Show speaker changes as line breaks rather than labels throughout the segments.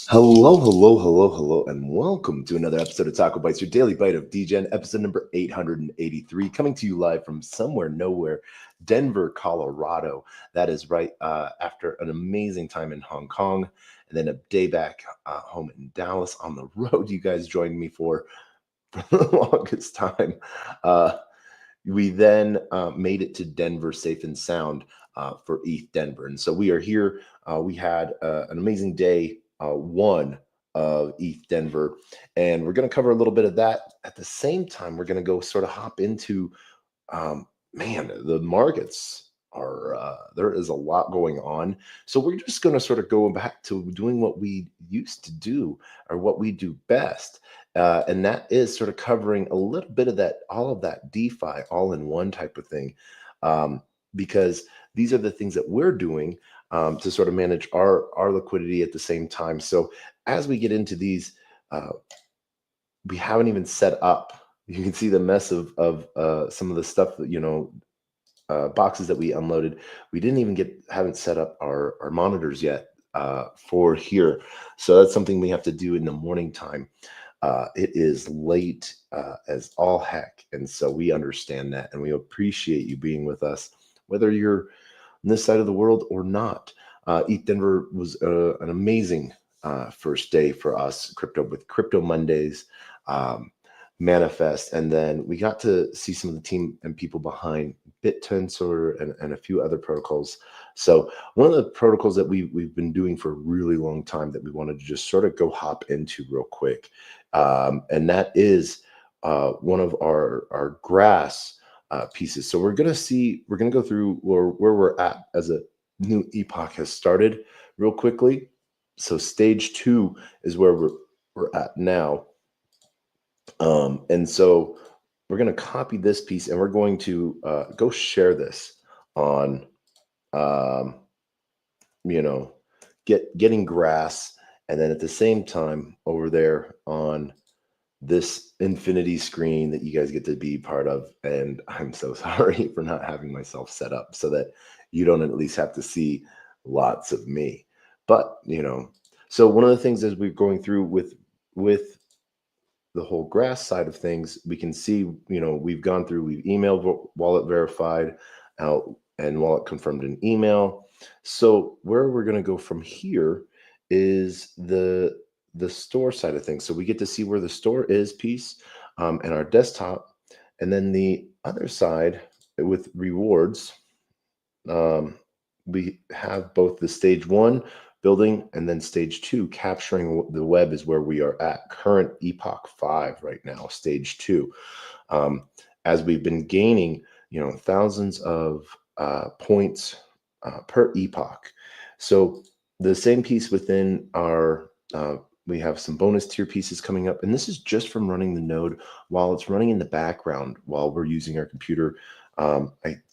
Hello, and welcome to another episode of TacoBytes, your daily bite of Degen, episode number 883, coming to you live from somewhere, nowhere, Denver, Colorado. That is right after an amazing time in Hong Kong, and then a day back home in Dallas on the road. You guys joined me for the longest time. We then made it to Denver safe and sound for ethdenver. And so we are here. We had an amazing day one of ethdenver, and we're going to cover a little bit of that. At the same time, we're going to go sort of hop into, man, the markets are, there is a lot going on. So we're just going to sort of go back to doing what we used to do or what we do best. And that is sort of covering a little bit of that, all of that DeFi all in one type of thing, because these are the things that we're doing to sort of manage our liquidity at the same time. So as we get into these, we haven't even set up. You can see the mess of some of the stuff that, boxes that we unloaded. We didn't even haven't set up our monitors yet for here. So that's something we have to do in the morning time. It is late as all heck. And so we understand that, and we appreciate you being with us, whether you're on this side of the world or not. ethdenver was an amazing first day for us, with Crypto Mondays, Manifest, and then we got to see some of the team and people behind BitTensor and a few other protocols. So one of the protocols that we've been doing for a really long time that we wanted to just sort of go hop into real quick, and that is one of our grass pieces. So we're going to go through where we're at as a new epoch has started real quickly. So stage 2 is where we're at now. And so we're going to copy this piece, and we're going to go share this on, getting grass. And then at the same time over there on this infinity screen that you guys get to be part of. And I'm so sorry for not having myself set up so that you don't at least have to see lots of me. But, so one of the things as we're going through with the whole grass side of things, we can see, we've emailed wallet verified out and wallet confirmed an email. So where we're going to go from here is the store side of things. So we get to see where the store is piece and our desktop. And then the other side with rewards, we have both the stage 1 building and then stage 2 capturing the web is where we are at. Current epoch 5 right now, stage 2. As we've been gaining, thousands of points per epoch. So the same piece within our, we have some bonus tier pieces coming up, and this is just from running the node while it's running in the background while we're using our computer. I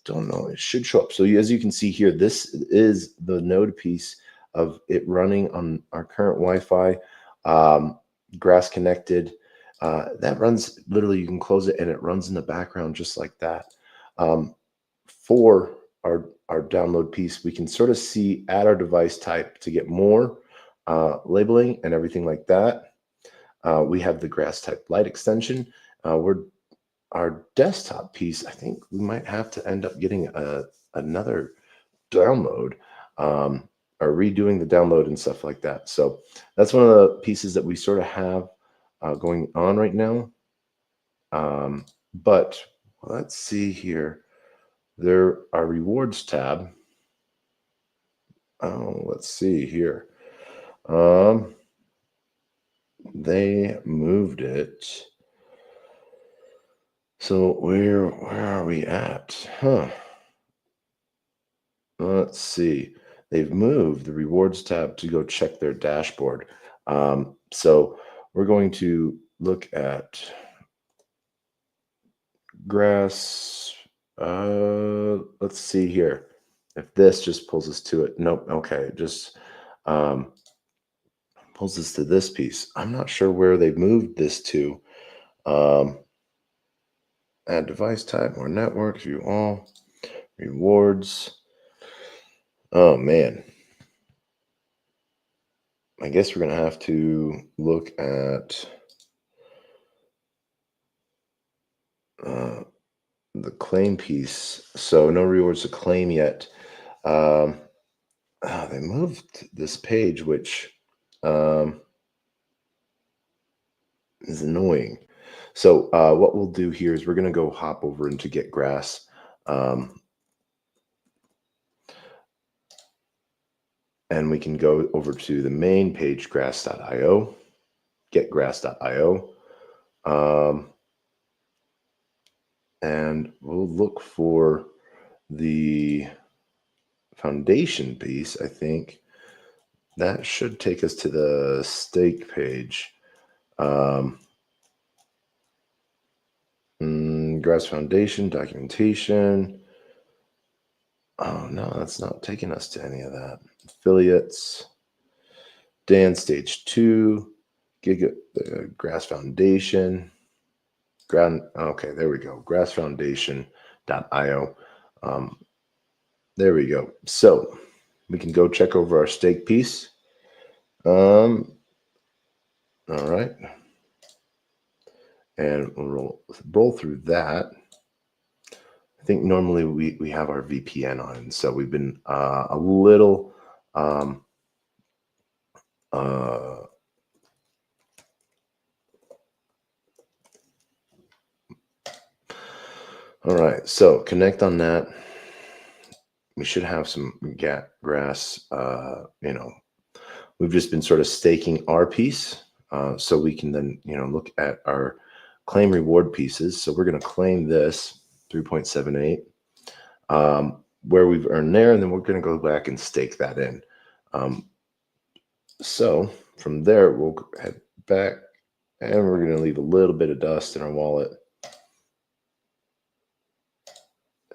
don't know, it should show up. So as you can see here, this is the node piece of it running on our current Wi-Fi, grass connected. That runs literally, you can close it and it runs in the background just like that. For our download piece, we can sort of see add our device type to get more labeling and everything like that. We have the grass type light extension. Our desktop piece, I think we might have to end up getting another download, or redoing the download and stuff like that. So that's one of the pieces that we sort of have going on right now. But let's see here. There are rewards tab. Oh, let's see here. They moved it. So where are we at? Let's see. They've moved the rewards tab to go check their dashboard. So we're going to look at grass. Let's see here. If this just pulls us to it. Nope. Okay. Just pulls us to this piece. I'm not sure where they've moved this to. Add device type, more networks, view all, rewards. Oh man. I guess we're going to have to look at the claim piece. So no rewards to claim yet. They moved this page, which is annoying. So what we'll do here is we're going to go hop over into Get Grass. And we can go over to the main page, grass.io, getgrass.io. And we'll look for the foundation piece. I think that should take us to the stake page. Grass foundation, documentation. Oh no, that's not taking us to any of that. Affiliates, Dan stage 2, grass foundation. Okay, there we go. Grassfoundation.io. There we go. So we can go check over our stake piece. All right. And we'll roll through that. I think normally we have our VPN on, so we've been a little all right, so connect on that. We should have some grass. We've just been sort of staking our piece, so we can then look at our claim reward pieces. So we're going to claim this 3.78 where we've earned there, and then we're going to go back and stake that in. So from there, we'll head back, and we're going to leave a little bit of dust in our wallet,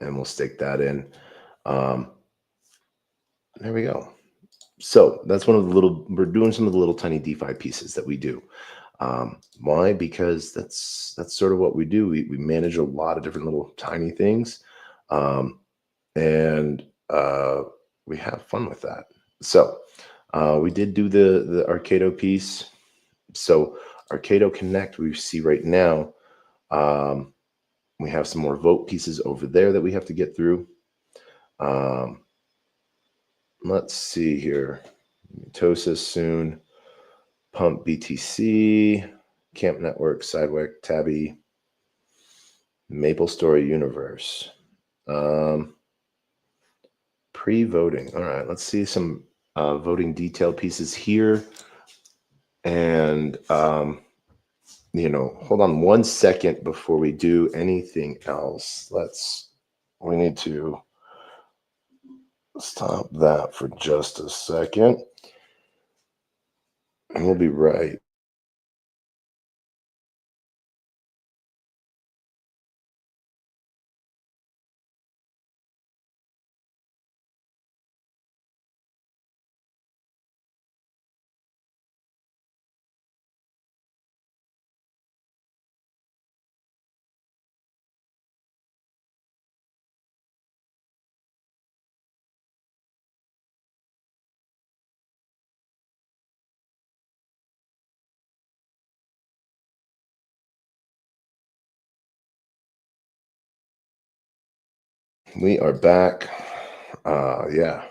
and we'll stake that in. There we go. So that's one of the we're doing some of the little tiny DeFi pieces that we do. Why? Because that's sort of what we do. We manage a lot of different little tiny things, and we have fun with that. So we did do the Arcado piece. So Arcado Connect, we see right now, we have some more vote pieces over there that we have to get through. Let's see here. Mitosis soon. Pump BTC. Camp Network, Sidewalk, Tabby. Maple Story Universe. Pre-voting. All right, let's see some voting detail pieces here. And, hold on 1 second before we do anything else. We need to stop that for just a second. And we'll be right. We are back. Yeah,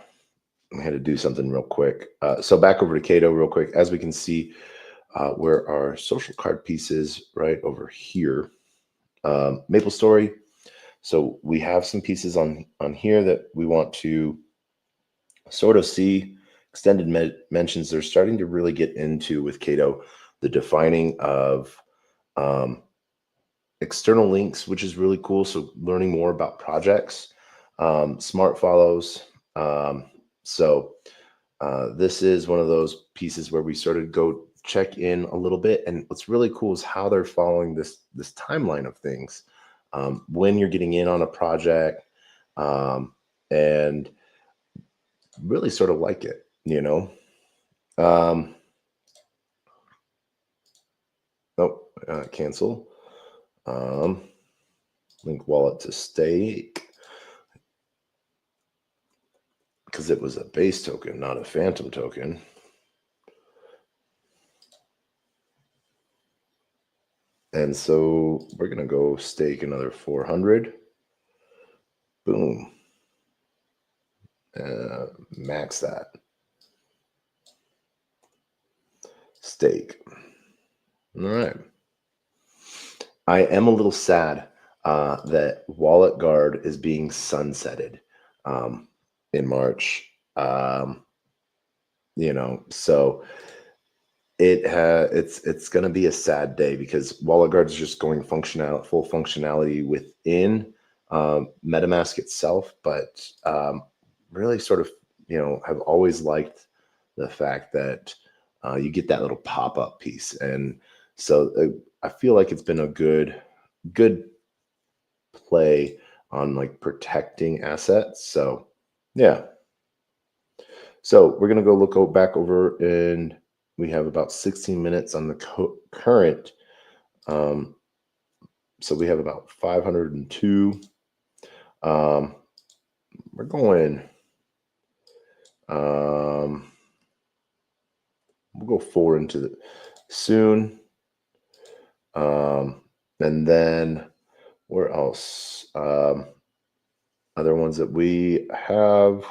we had to do something real quick. So back over to Cato real quick. As we can see, where our social card piece is right over here. Maple Story. So we have some pieces on here that we want to sort of see. Extended mentions, they're starting to really get into with Cato the defining of external links, which is really cool. So learning more about projects, smart follows. This is one of those pieces where we sort of go check in a little bit. And what's really cool is how they're following this timeline of things. When you're getting in on a project, and really sort of like it, cancel. Link wallet to stake, because it was a base token, not a phantom token. And so we're going to go stake another 400. Boom. Max that. Stake. All right. I am a little sad that Wallet Guard is being sunsetted in March. So it's going to be a sad day, because Wallet Guard is just going full functionality within MetaMask itself, but really sort of have always liked the fact that you get that little pop-up piece, and so I feel like it's been a good play on like protecting assets. So yeah, so we're gonna go back over, and we have about 16 minutes on the current. So we have about 502. We're going. We'll go 4 into the soon. And then where else? Other ones that we have.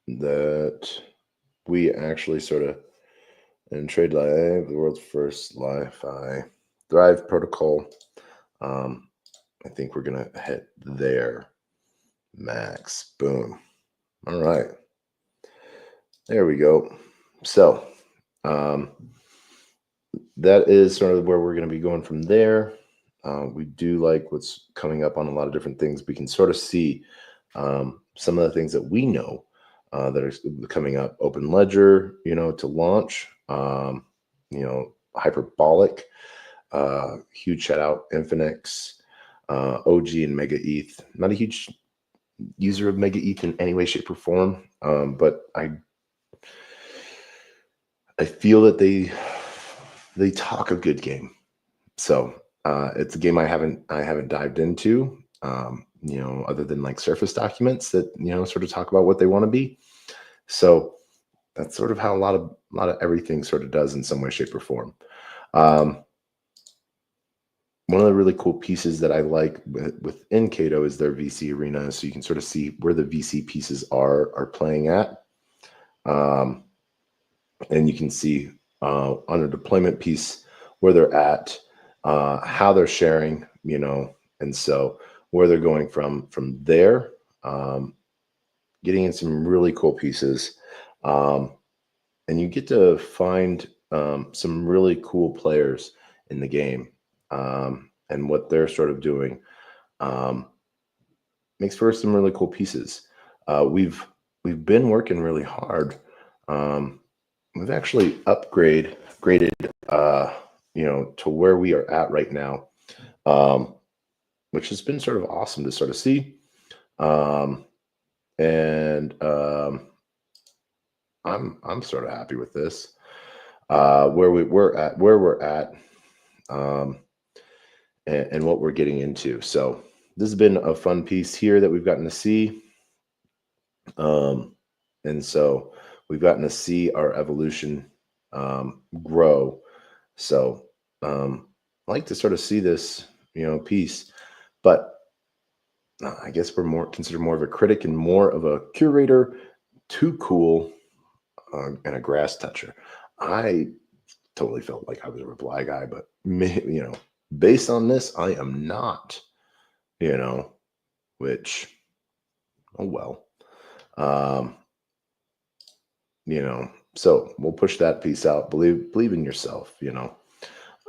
That we actually sort of in Trade Live, the world's first Li-Fi Thrive protocol. I think we're gonna hit there. Max, boom. All right, there we go. So that is sort of where we're going to be going from there. We do like what's coming up on a lot of different things. We can sort of see some of the things that we know that are coming up. Open Ledger, to launch. Hyperbolic. Huge shout out, Infinix, OG, and Mega ETH. Not a huge user of Mega ETH in any way, shape, or form, but I feel that they talk a good game. So it's a game I haven't dived into, other than like surface documents that sort of talk about what they want to be. So that's sort of how a lot of everything sort of does in some way, shape, or form. One of the really cool pieces that I like within Cato is their VC arena, so you can sort of see where the VC pieces are playing at, and you can see on a deployment piece where they're at, how they're sharing, and so where they're going from there, getting in some really cool pieces, and you get to find some really cool players in the game, and what they're sort of doing makes for some really cool pieces. We've been working really hard. We've actually graded to where we are at right now, which has been sort of awesome to sort of see. I'm sort of happy with this, where we're at, and what we're getting into. So this has been a fun piece here that we've gotten to see, and so we've gotten to see our evolution grow. So I like to sort of see this piece, but I guess we're considered more of a critic and more of a curator. Too cool, and a grass toucher. I totally felt like I was a reply guy, but based on this, I am not. Which, oh well. So we'll push that piece out. Believe in yourself.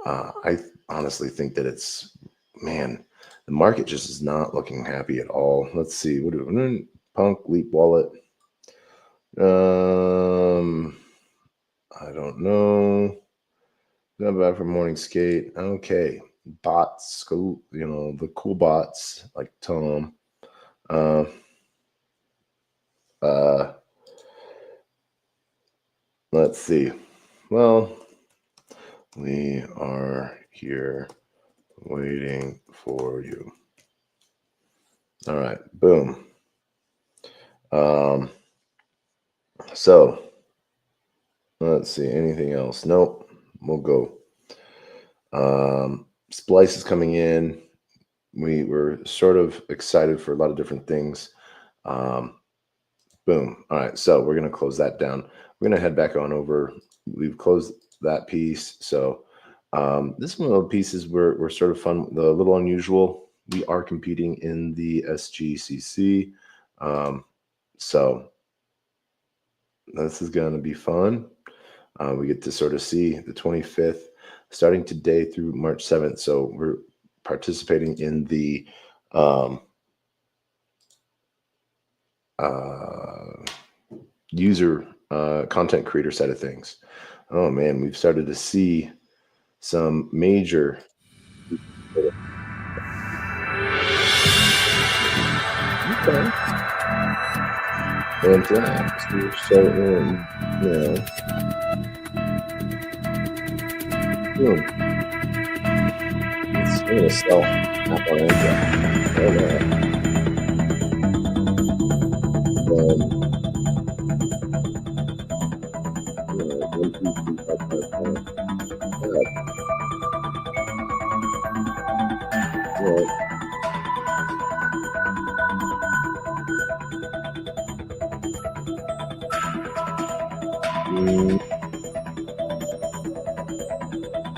I honestly think that the market just is not looking happy at all. Let's see. What do we Punk, Leap Wallet. I don't know. Not bad for morning skate. Okay. Bots, go, the cool bots like Tom. Let's see. Well, we are here waiting for you. All right, boom. So let's see, anything else? Nope, we'll go. Splice is coming in. We were sort of excited for a lot of different things. Boom. All right, so we're going to close that down. We're going to head back on over. We've closed that piece. So this is one of the pieces were sort of fun, a little unusual. We are competing in the SGCC. So this is going to be fun. We get to sort of see the 25th starting today through March 7th. So we're participating in the user content creator side of things. Oh man, we've started to see some major and we're starting, it's going to sell app on Android.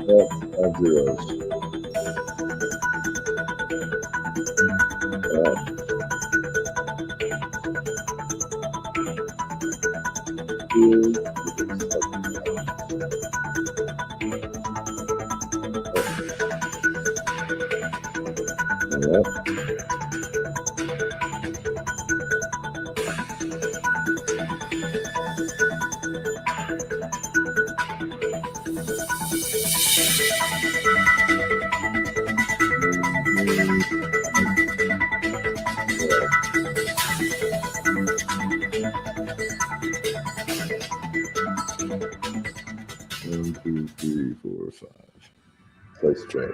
That's 5 zeros. One, two, three, four, five. Place trade.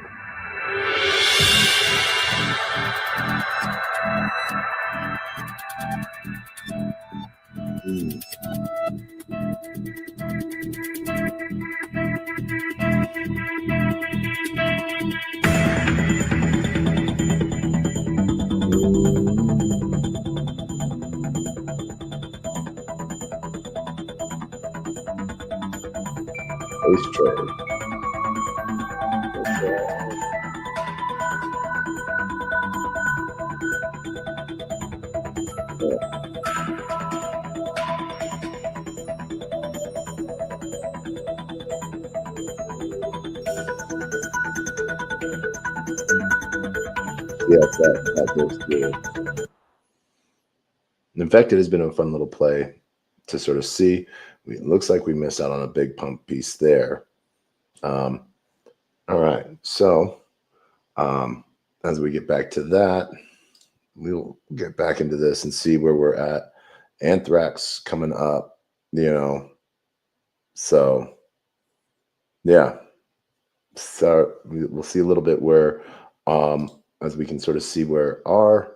Place trade. Yeah, that goes through. In fact, it has been a fun little play to sort of see. It looks like we missed out on a big pump piece there. All right, so as we get back to that, we'll get back into this and see where we're at. Anthrax coming up, so yeah. So we'll see a little bit where, as we can sort of see where our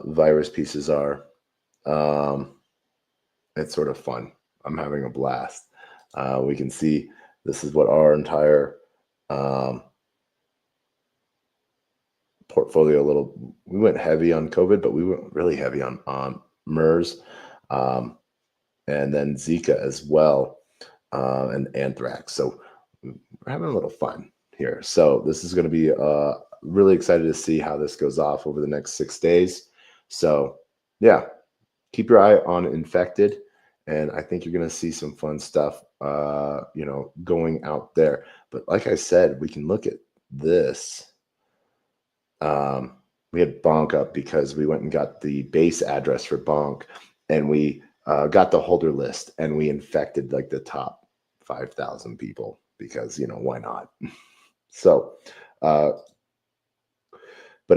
virus pieces are. It's sort of fun. I'm having a blast. We can see this is what our entire portfolio we went heavy on COVID, but we went really heavy on MERS, and then Zika as well, and anthrax. So we're having a little fun here. So this is going to be really excited to see how this goes off over the next 6 days. So yeah, keep your eye on infected, and I think you're going to see some fun stuff, going out there. But like I said, we can look at this. We had Bonk up because we went and got the base address for Bonk, and we got the holder list, and we infected like the top 5,000 people because, why not? So, but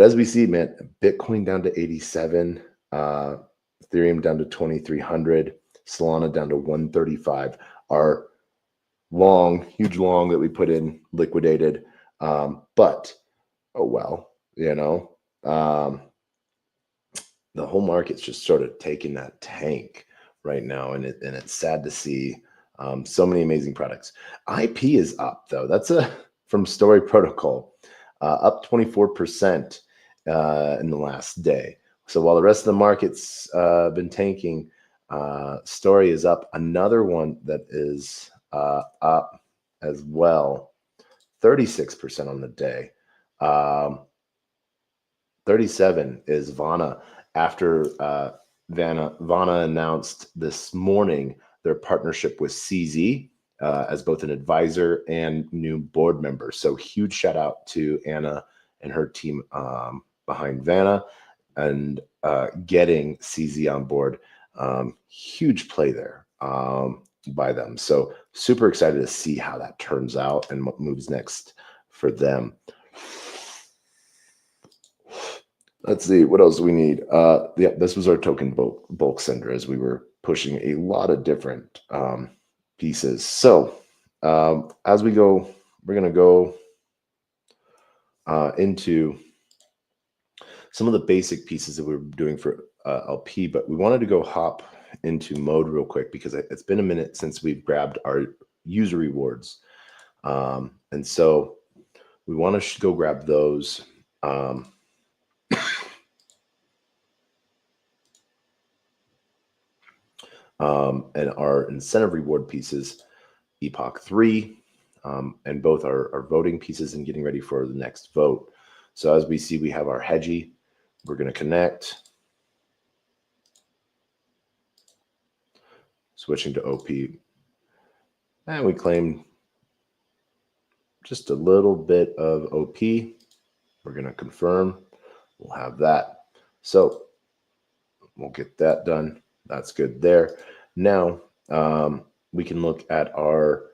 as we see, man, Bitcoin down to 87, Ethereum down to 2,300, Solana down to 135. Our long, huge long that we put in, liquidated. But oh well, you know, the whole market's just sort of taking that tank right now, and it's sad to see so many amazing products. IP is up though. That's from Story Protocol, up 24% in the last day. So while the rest of the market's been tanking, Story is up. Another one that is up as well, 36% on the day. 37 is Vana. After Vana announced this morning their partnership with CZ as both an advisor and new board member. So huge shout out to Anna and her team behind Vana and getting CZ on board. Huge play there by them. So super excited to see how that turns out and what moves next for them. Let's see, what else do we need? Yeah, this was our token bulk sender as we were pushing a lot of different pieces. So as we go, we're going to go into some of the basic pieces that we were doing for LP, but we wanted to go hop into mode real quick because it's been a minute since we've grabbed our user rewards. And so we want to go grab those. And our incentive reward pieces, Epoch 3, and both are voting pieces and getting ready for the next vote. So as we see, we have our Hedgie. We're going to connect. Switching to OP. And we claim just a little bit of OP. We're going to confirm. We'll have that. So we'll get that done. That's good there. Now we can look at our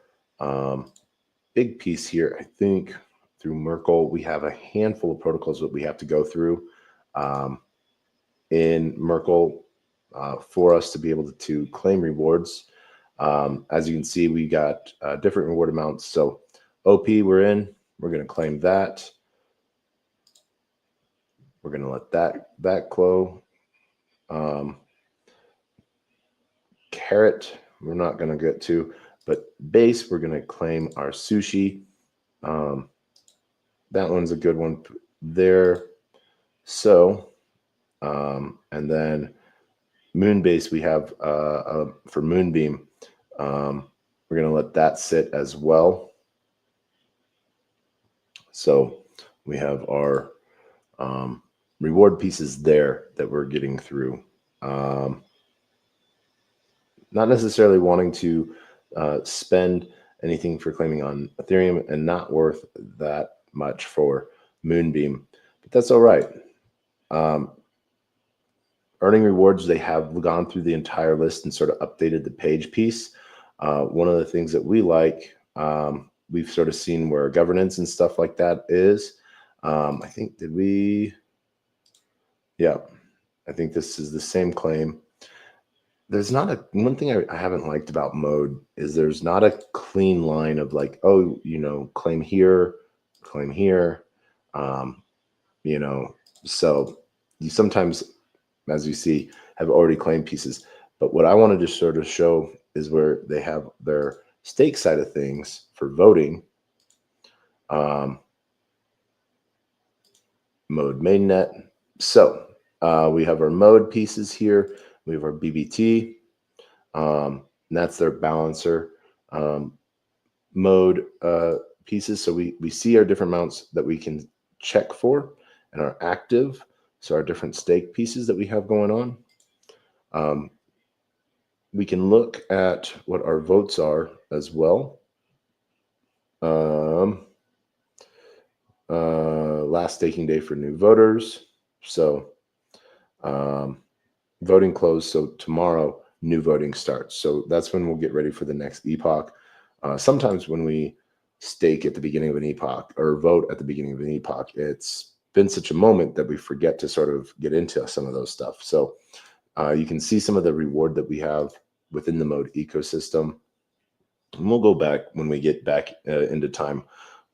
big piece here. I think through Merkle, we have a handful of protocols that we have to go through in Merkle for us to be able to claim rewards. As you can see, we got different reward amounts. So OP, we're in. We're going to claim that. We're going to let that close. Carrot, we're not going to get to, but base, we're going to claim our sushi. That one's a good one there. So, and then Moonbase, we have for Moonbeam, we're going to let that sit as well. So we have our reward pieces there that we're getting through. Not necessarily wanting to spend anything for claiming on Ethereum and not worth that much for Moonbeam, but that's all right. Earning rewards, they have gone through the entire list and sort of updated the page piece. One of the things that we like, we've sort of seen where governance and stuff like that is. I think, did we? Yeah, I think this is the same claim. There's not one thing I haven't liked about mode is there's not a clean line of like, oh, you know, claim here, you know, so you sometimes, as you see, have already claimed pieces. But what I wanted to sort of show is where they have their stake side of things for voting. Mode mainnet. So we have our mode pieces here. We have our BBT, and that's their balancer mode pieces. So we see our different amounts that we can check for and are active. So our different stake pieces that we have going on. We can look at what our votes are as well. Last staking day for new voters. So voting closed. So tomorrow, new voting starts. So that's when we'll get ready for the next epoch. Sometimes when we stake at the beginning of an epoch or vote at the beginning of an epoch, it's been such a moment that we forget to sort of get into some of those stuff. So you can see some of the reward that we have within the mode ecosystem. And we'll go back when we get back into time.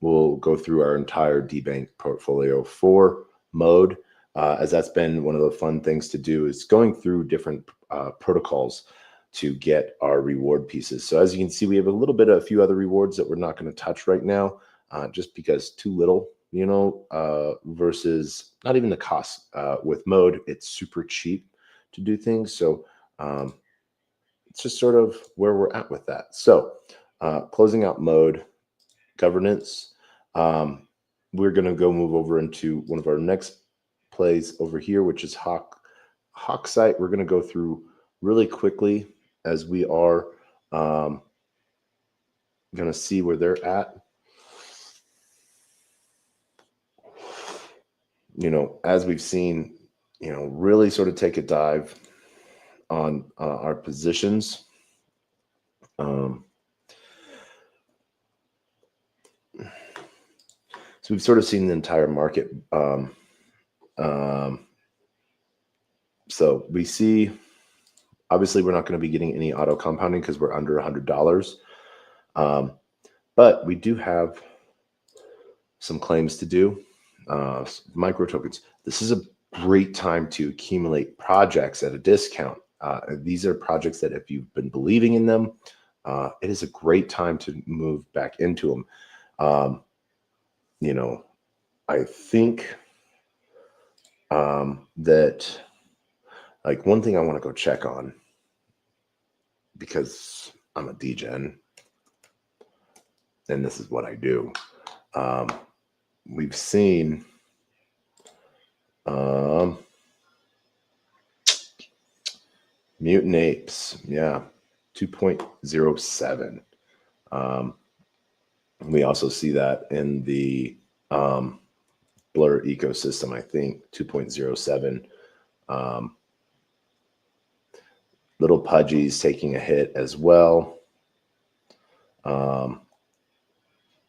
We'll go through our entire debank portfolio for mode, as that's been one of the fun things to do, is going through different protocols to get our reward pieces. So as you can see, we have a few other rewards that we're not going to touch right now, just because too little, versus not even the cost. With mode, it's super cheap to do things. So it's just sort of where we're at with that. So closing out mode, governance. We're going to go move over into one of our next plays over here, which is Hawk site. We're going to go through really quickly as we are going to see where they're at. As we've seen, really sort of take a dive on our positions. So we've sort of seen the entire market. So we see, obviously, we're not going to be getting any auto compounding because we're under $100. But we do have some claims to do. Micro tokens. This is a great time to accumulate projects at a discount. These are projects that if you've been believing in them, it is a great time to move back into them. I think that, like, one thing I want to go check on, because I'm a Degen and this is what I do. We've seen mutant apes, 2.07. We also see that in the Blur ecosystem, I think 2.07. Little Pudgy's taking a hit as well. But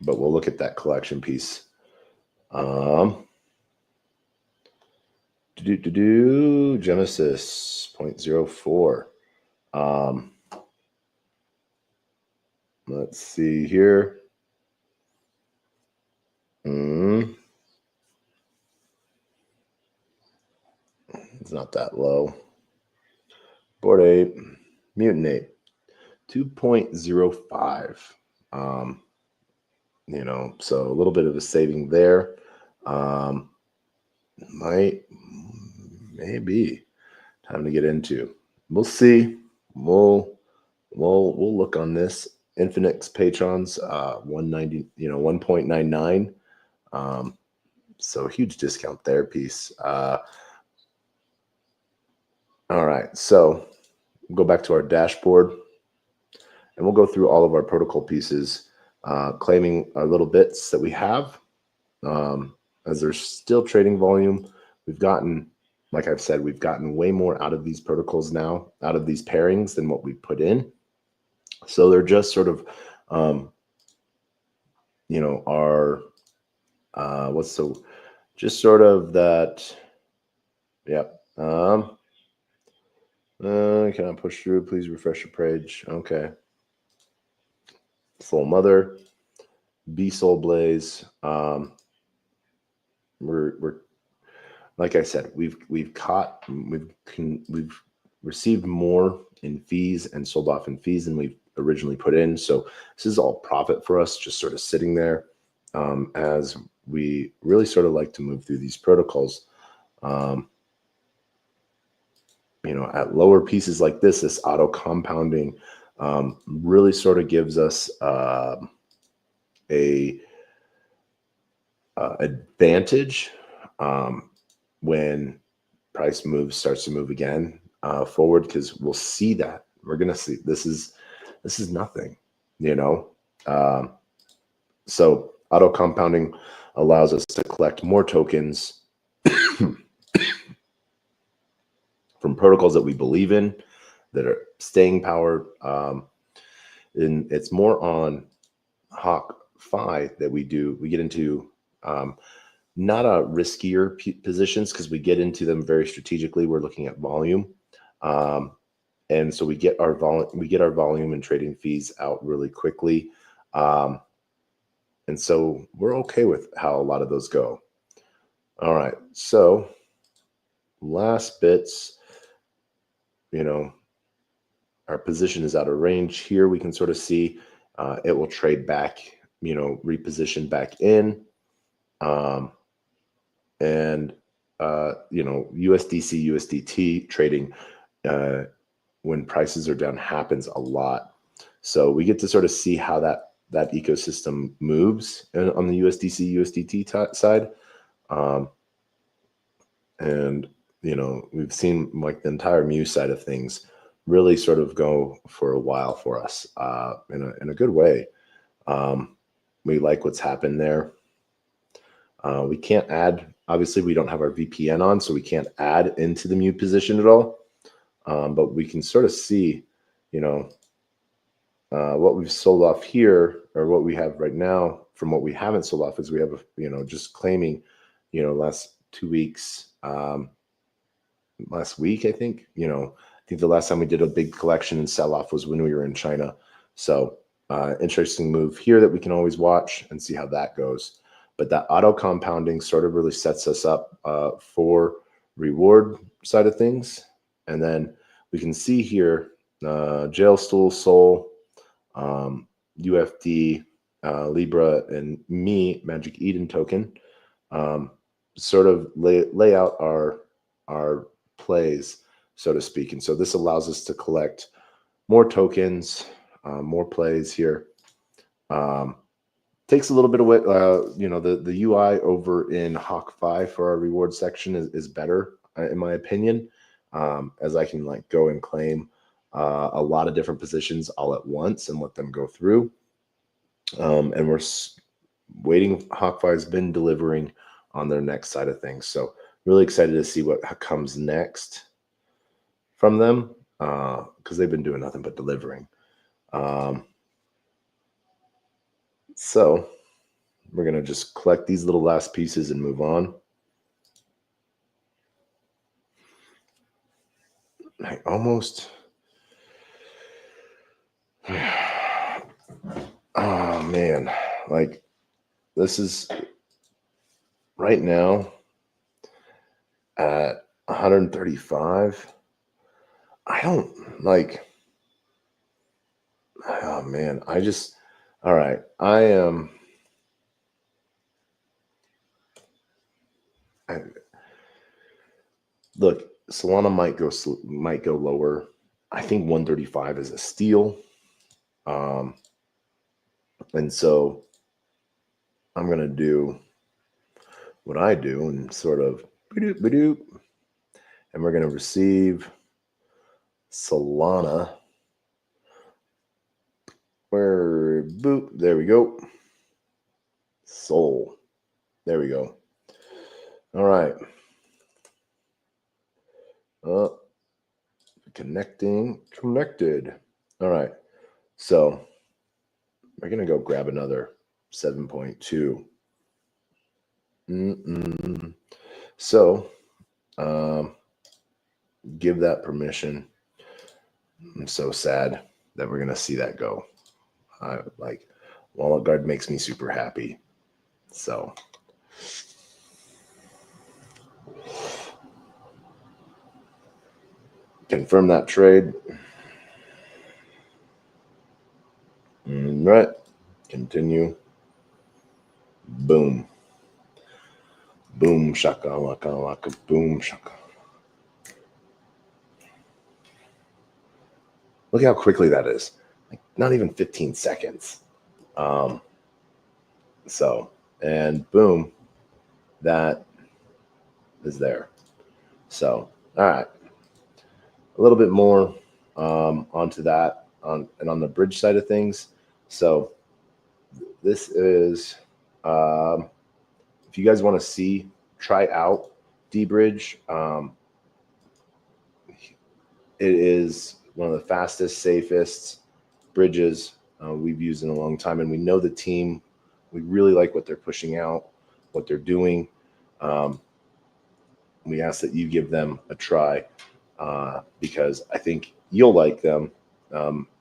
we'll look at that collection piece. Genesis 0.04. Let's see here. It's not that low. Bored Ape, Mutant Ape, 2.05. So a little bit of a saving there. Maybe time to get into. We'll see. We'll look on this. Infinix patrons, 190, 1.99. So huge discount there piece. All right, so we'll go back to our dashboard and we'll go through all of our protocol pieces, claiming our little bits that we have. As there's still trading volume, we've gotten, like I've said, we've gotten way more out of these protocols now, out of these pairings, than what we put in. So they're just sort of, our, just sort of that, yep. Can I push through? Please refresh your page. Okay. Soul Mother, B Soul Blaze. We're like I said, we've received more in fees and sold off in fees than we've originally put in. So this is all profit for us, just sort of sitting there, as we really sort of like to move through these protocols. At lower pieces like this auto compounding really sort of gives us a advantage when price starts to move again forward, because we'll see that we're gonna see this is nothing, so auto compounding allows us to collect more tokens from protocols that we believe in, that are staying power. And it's more on Hawk Fi that we get into not a riskier positions, because we get into them very strategically. We're looking at volume. And so we get our volume and trading fees out really quickly. And so we're okay with how a lot of those go. All right, so last bits, our position is out of range here. We can sort of see it will trade back, reposition back in. And USDC, USDT trading when prices are down happens a lot. So we get to sort of see how that ecosystem moves on the USDC, USDT side. And, we've seen like the entire Muse side of things really sort of go for a while for us in a good way. We like what's happened there. We can't add, obviously we don't have our VPN on, so we can't add into the Muse position at all. But we can sort of see, what we've sold off here, or what we have right now from what we haven't sold off, is we have, just claiming, last 2 weeks, last week, I think, I think the last time we did a big collection and sell off was when we were in China. So interesting move here that we can always watch and see how that goes. But that auto compounding sort of really sets us up for reward side of things. And then we can see here, Jailstool, Sol, UFD, Libra, and me, Magic Eden token, sort of lay out our plays, so to speak. And so this allows us to collect more tokens, more plays here. Takes a little bit of what, the UI over in Hawk 5 for our reward section is better, in my opinion, as I can like go and claim a lot of different positions all at once and let them go through. And we're waiting. Hawk 5's been delivering on their next side of things. So really excited to see what comes next from them, because they've been doing nothing but delivering. So we're going to just collect these little last pieces and move on. I almost... Oh, man. Like, this is right now at 135. I don't like... Oh, man. All right. I am... Look, Solana might go lower. I think 135 is a steal. And so I'm going to do what I do and sort of ba-doop, ba-doop, and we're going to receive Solana. Where, boop, there we go. Sol. There we go. All right. Connected. All right. So we're going to go grab another 7.2. So give that permission. I'm so sad that we're going to see that go. Like, Wallet Guard makes me super happy. So confirm that trade. All right. Continue. Boom. Boom, shaka, laka, laka, boom, shaka. Look how quickly that is. Like, not even 15 seconds. So, and boom, that is there. So, all right. A little bit more onto that on the bridge side of things. So this is, if you guys want to try out dBridge, it is one of the fastest, safest bridges we've used in a long time. And we know the team. We really like what they're pushing out, what they're doing. We ask that you give them a try because I think you'll like them.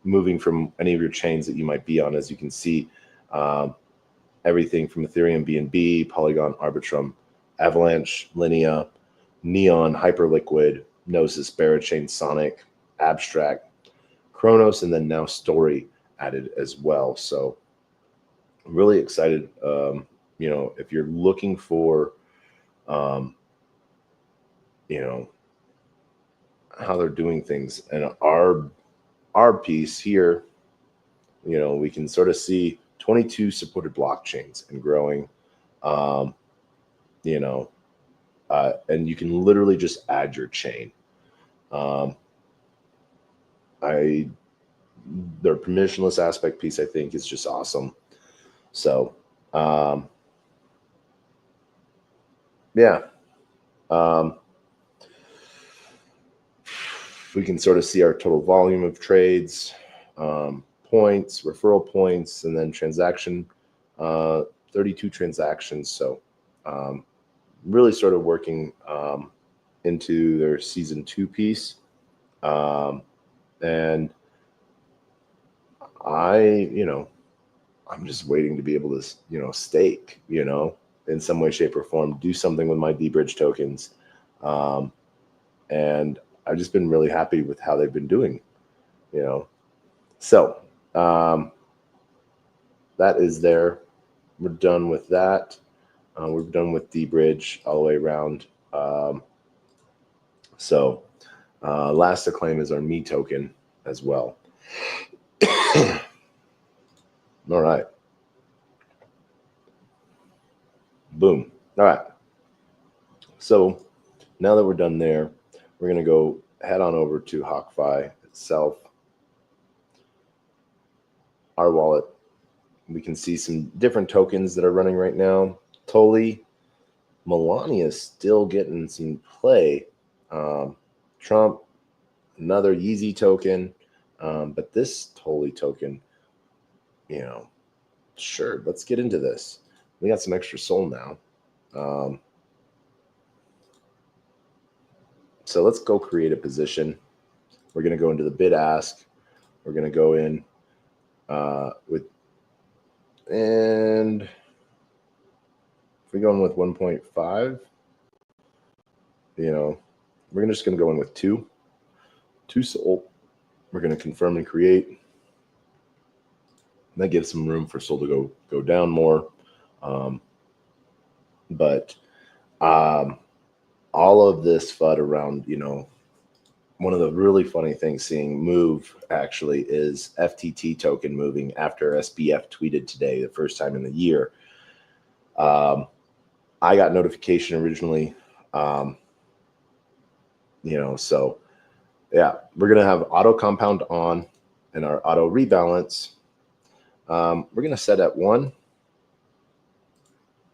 Moving from any of your chains that you might be on, as you can see, everything from Ethereum BNB, Polygon, Arbitrum, Avalanche, Linea, Neon, Hyperliquid, Gnosis, Barachain, Sonic, Abstract, Chronos, and then now Story added as well. So I'm really excited. You know, if you're looking for, you know, how they're doing things, and our piece here, you know, we can sort of see 22 supported blockchains and growing. You know, and you can literally just add your chain. Their permissionless aspect piece, I think, is just awesome. So, yeah. We can sort of see our total volume of trades, points, referral points, and then transaction, 32 transactions. So really sort of working into their season 2 piece. And I'm just waiting to be able to, stake, in some way, shape, or form, do something with my D-Bridge tokens. And I've just been really happy with how they've been doing, So that is there. We're done with that. We're done with D-Bridge all the way around. So last to claim is our Me token as well. All right. Boom. All right. So now that we're done there, we're going to go head on over to HawkFi itself. Our wallet. We can see some different tokens that are running right now. Toli, Melania is still getting some play. Trump, another Yeezy token. But this Toli token, sure, let's get into this. We got some extra soul now. So let's go create a position. We're going to go into the bid ask. We're going to go in and if we're going with 1.5, we're just going to go in with two soul. We're going to confirm and create. And that gives some room for soul to go down more. But all of this FUD around, one of the really funny things seeing move actually is FTT token moving after SBF tweeted today, the first time in the year. I got notification originally, so yeah, we're going to have auto compound on and our auto rebalance. We're going to set at 1%,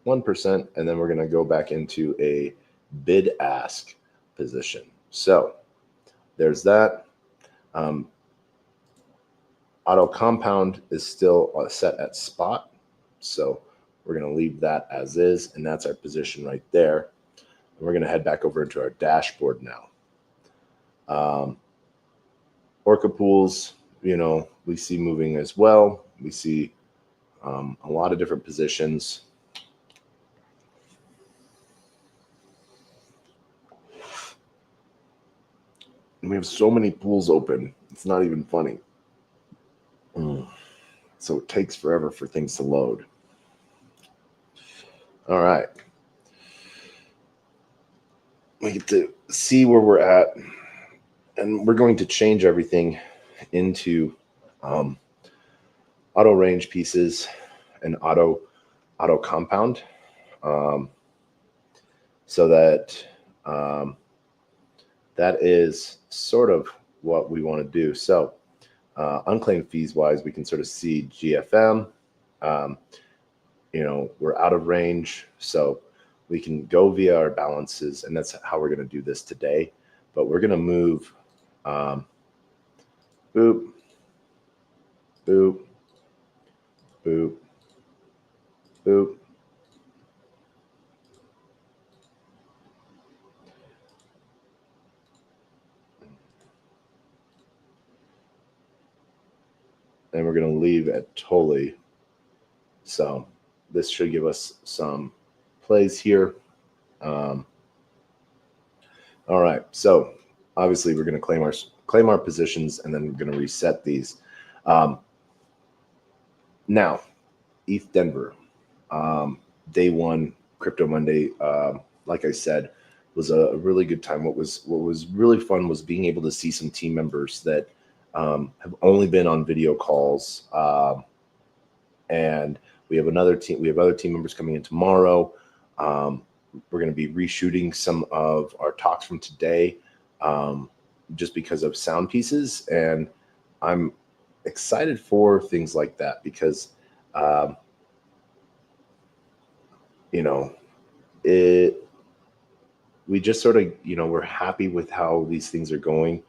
and then we're going to go back into a bid ask position. So there's that. Auto compound is still set at spot. So we're going to leave that as is, and that's our position right there. And we're going to head back over into our dashboard now. Orca pools, we see moving as well. We see a lot of different positions. And we have so many pools open. It's not even funny. So it takes forever for things to load. All right. We get to see where we're at. And we're going to change everything into auto range pieces and auto compound, so that that is sort of what we want to do. So unclaimed fees wise, we can sort of see GFM. We're out of range, so we can go via our balances, and that's how we're going to do this today. But we're going to move boop, boop, boop, boop. we're going to leave at Tolly. So this should give us some plays here. All right, so obviously we're going to claim our positions, and then we're going to reset these. Now, ethdenver, day one, Crypto Monday. Like I said, was a really good time. What was really fun was being able to see some team members that have only been on video calls, and we have other team members coming in tomorrow. We're going to be reshooting some of our talks from today, just because of sound pieces, and I'm excited for things like that because we just sort of, we're happy with how these things are going,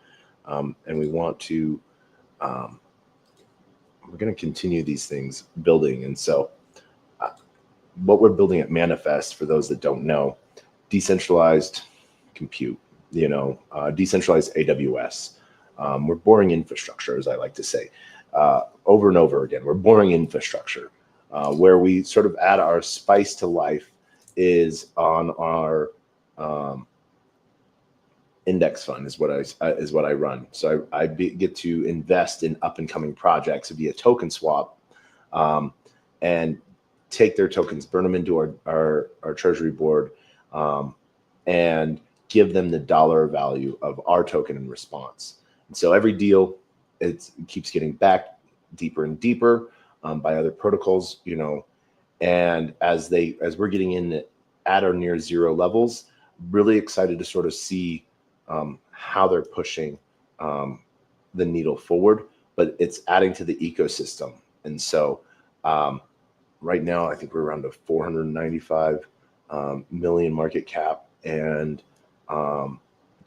and we want to, we're going to continue these things building. And so what we're building at Manifest, for those that don't know, decentralized compute, decentralized AWS. We're boring infrastructure, as I like to say, over and over again. We're boring infrastructure. Where we sort of add our spice to life is on our index fund is what I run. So I get to invest in up and coming projects via token swap, and take their tokens, burn them into our treasury board, and give them the dollar value of our token in response. And so every deal, it keeps getting backed deeper and deeper by other protocols, and as we're getting in at or near zero levels, really excited to sort of see how they're pushing the needle forward, but it's adding to the ecosystem. And so right now, I think we're around a 495 million market cap, and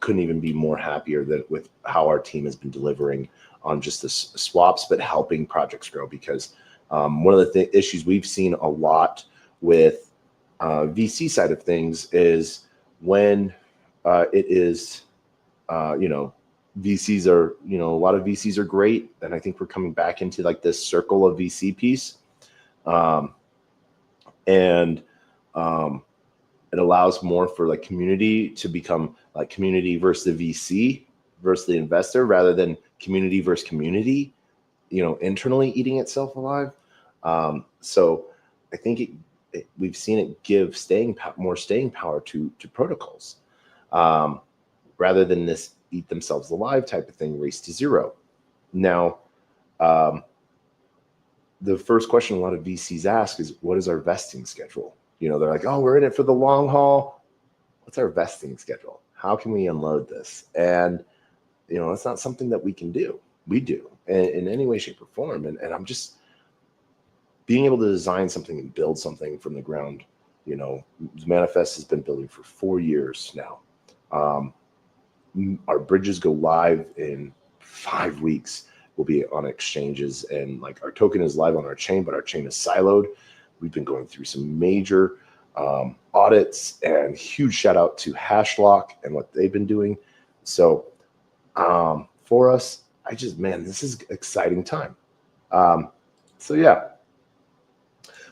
couldn't even be more happier with how our team has been delivering on just the swaps, but helping projects grow. Because one of the issues we've seen a lot with VC side of things is when it is, VCs are, a lot of VCs are great. And I think we're coming back into like this circle of VC piece. And it allows more for like community to become like community versus the VC versus the investor, rather than community versus community, internally eating itself alive. So I think we've seen it give more staying power to protocols, rather than this eat themselves alive type of thing, race to zero. Now, the first question a lot of VCs ask is, what is our vesting schedule? They're like, oh, we're in it for the long haul. What's our vesting schedule? How can we unload this? And, it's not something that we can do. We do in any way, shape, or form. And I'm just being able to design something and build something from the ground. Manifest has been building for 4 years now. Our bridges go live in 5 weeks. We'll be on exchanges, and like our token is live on our chain, but our chain is siloed. We've been going through some major audits, and huge shout out to Hashlock and what they've been doing. So for us, this is exciting time. So yeah,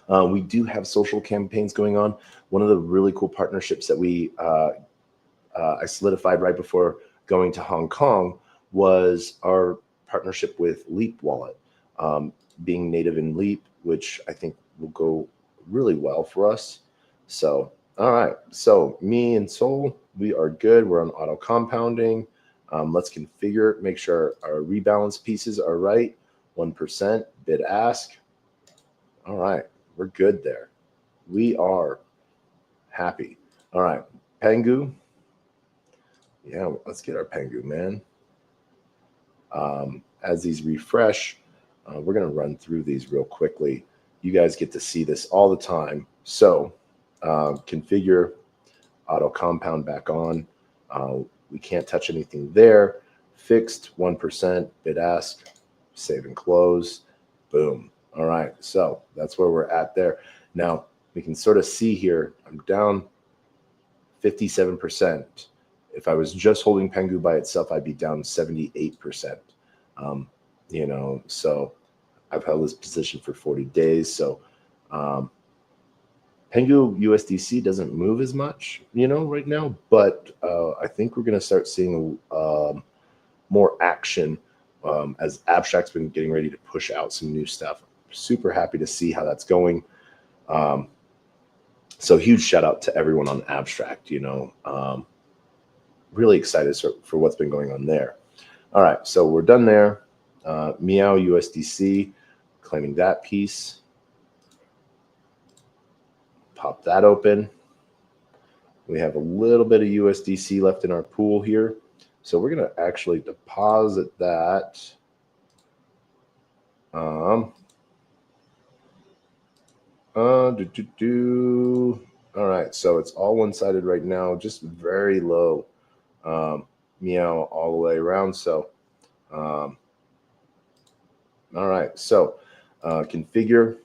we do have social campaigns going on. One of the really cool partnerships that I solidified right before going to Hong Kong was our partnership with Leap Wallet, being native in Leap, which I think will go really well for us. So, all right. So me and Sol, we are good. We're on auto compounding. Let's configure, make sure our rebalance pieces are right. 1% bid ask. All right. We're good there. We are happy. All right. Pengu. Yeah, let's get our Pengu, man. As these refresh, we're going to run through these real quickly. You guys get to see this all the time. So configure auto compound back on. We can't touch anything there. Fixed 1% bid ask, save and close. Boom. All right. So that's where we're at there. Now we can sort of see here, I'm down 57%. If I was just holding Pengu by itself, I'd be down 78%. So I've held this position for 40 days. So Pengu USDC doesn't move as much, right now, but I think we're going to start seeing more action as Abstract's been getting ready to push out some new stuff. Super happy to see how that's going. So huge shout out to everyone on Abstract, really excited for what's been going on there. All right, so we're done there. Meow USDC, claiming that piece. Pop that open. We have a little bit of USDC left in our pool here. So we're going to actually deposit that. All right, so it's all one-sided right now, just very low. Meow all the way around. So, all right, so configure,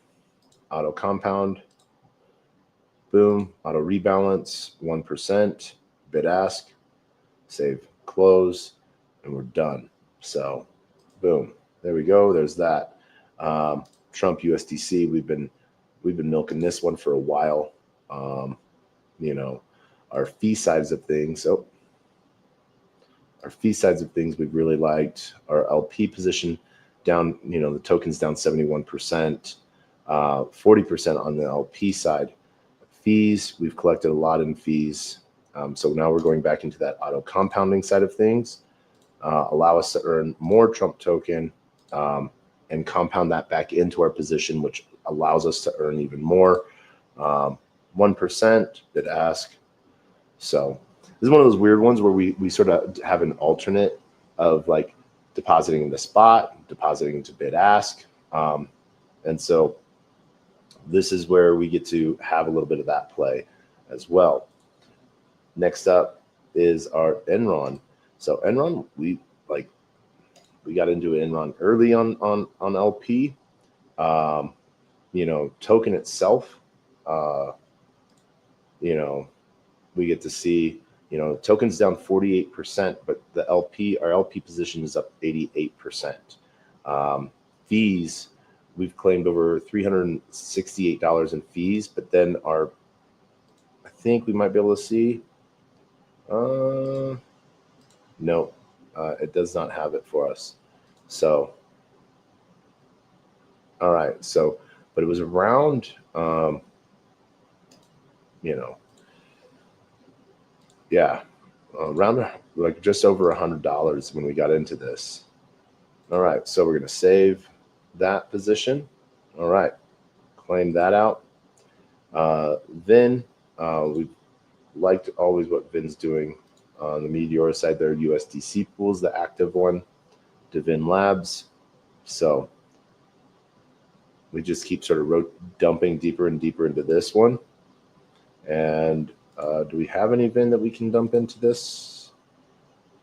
auto compound, boom, auto rebalance, 1%, bid ask, save, close, and we're done. So, boom, there we go. There's that. Trump USDC, we've been milking this one for a while. Our fee sides of things. So our fee sides of things we've really liked. Our LP position down, the token's down 71%, 40% on the LP side. Fees, we've collected a lot in fees. So now we're going back into that auto compounding side of things. Allow us to earn more Trump token and compound that back into our position, which allows us to earn even more. 1% bid ask. So this is one of those weird ones where we sort of have an alternate of like depositing in the spot, depositing into bid ask. And so this is where we get to have a little bit of that play as well. Next up is our Enron. So Enron, we got into Enron early on LP. Token itself, we get to see, tokens down 48%, but our LP position is up 88%. Fees, we've claimed over $368 in fees, but then I think we might be able to see, no, it does not have it for us. So, all right. So, but it was around, around like just over $100 when we got into this. All right. So we're going to save that position. All right. Claim that out. Vin, we liked always what Vin's doing on the Meteor side. Their USDC pool is the active one. Degen Labs. So we just keep sort of dumping deeper and deeper into this one. And do we have any VIN that we can dump into this?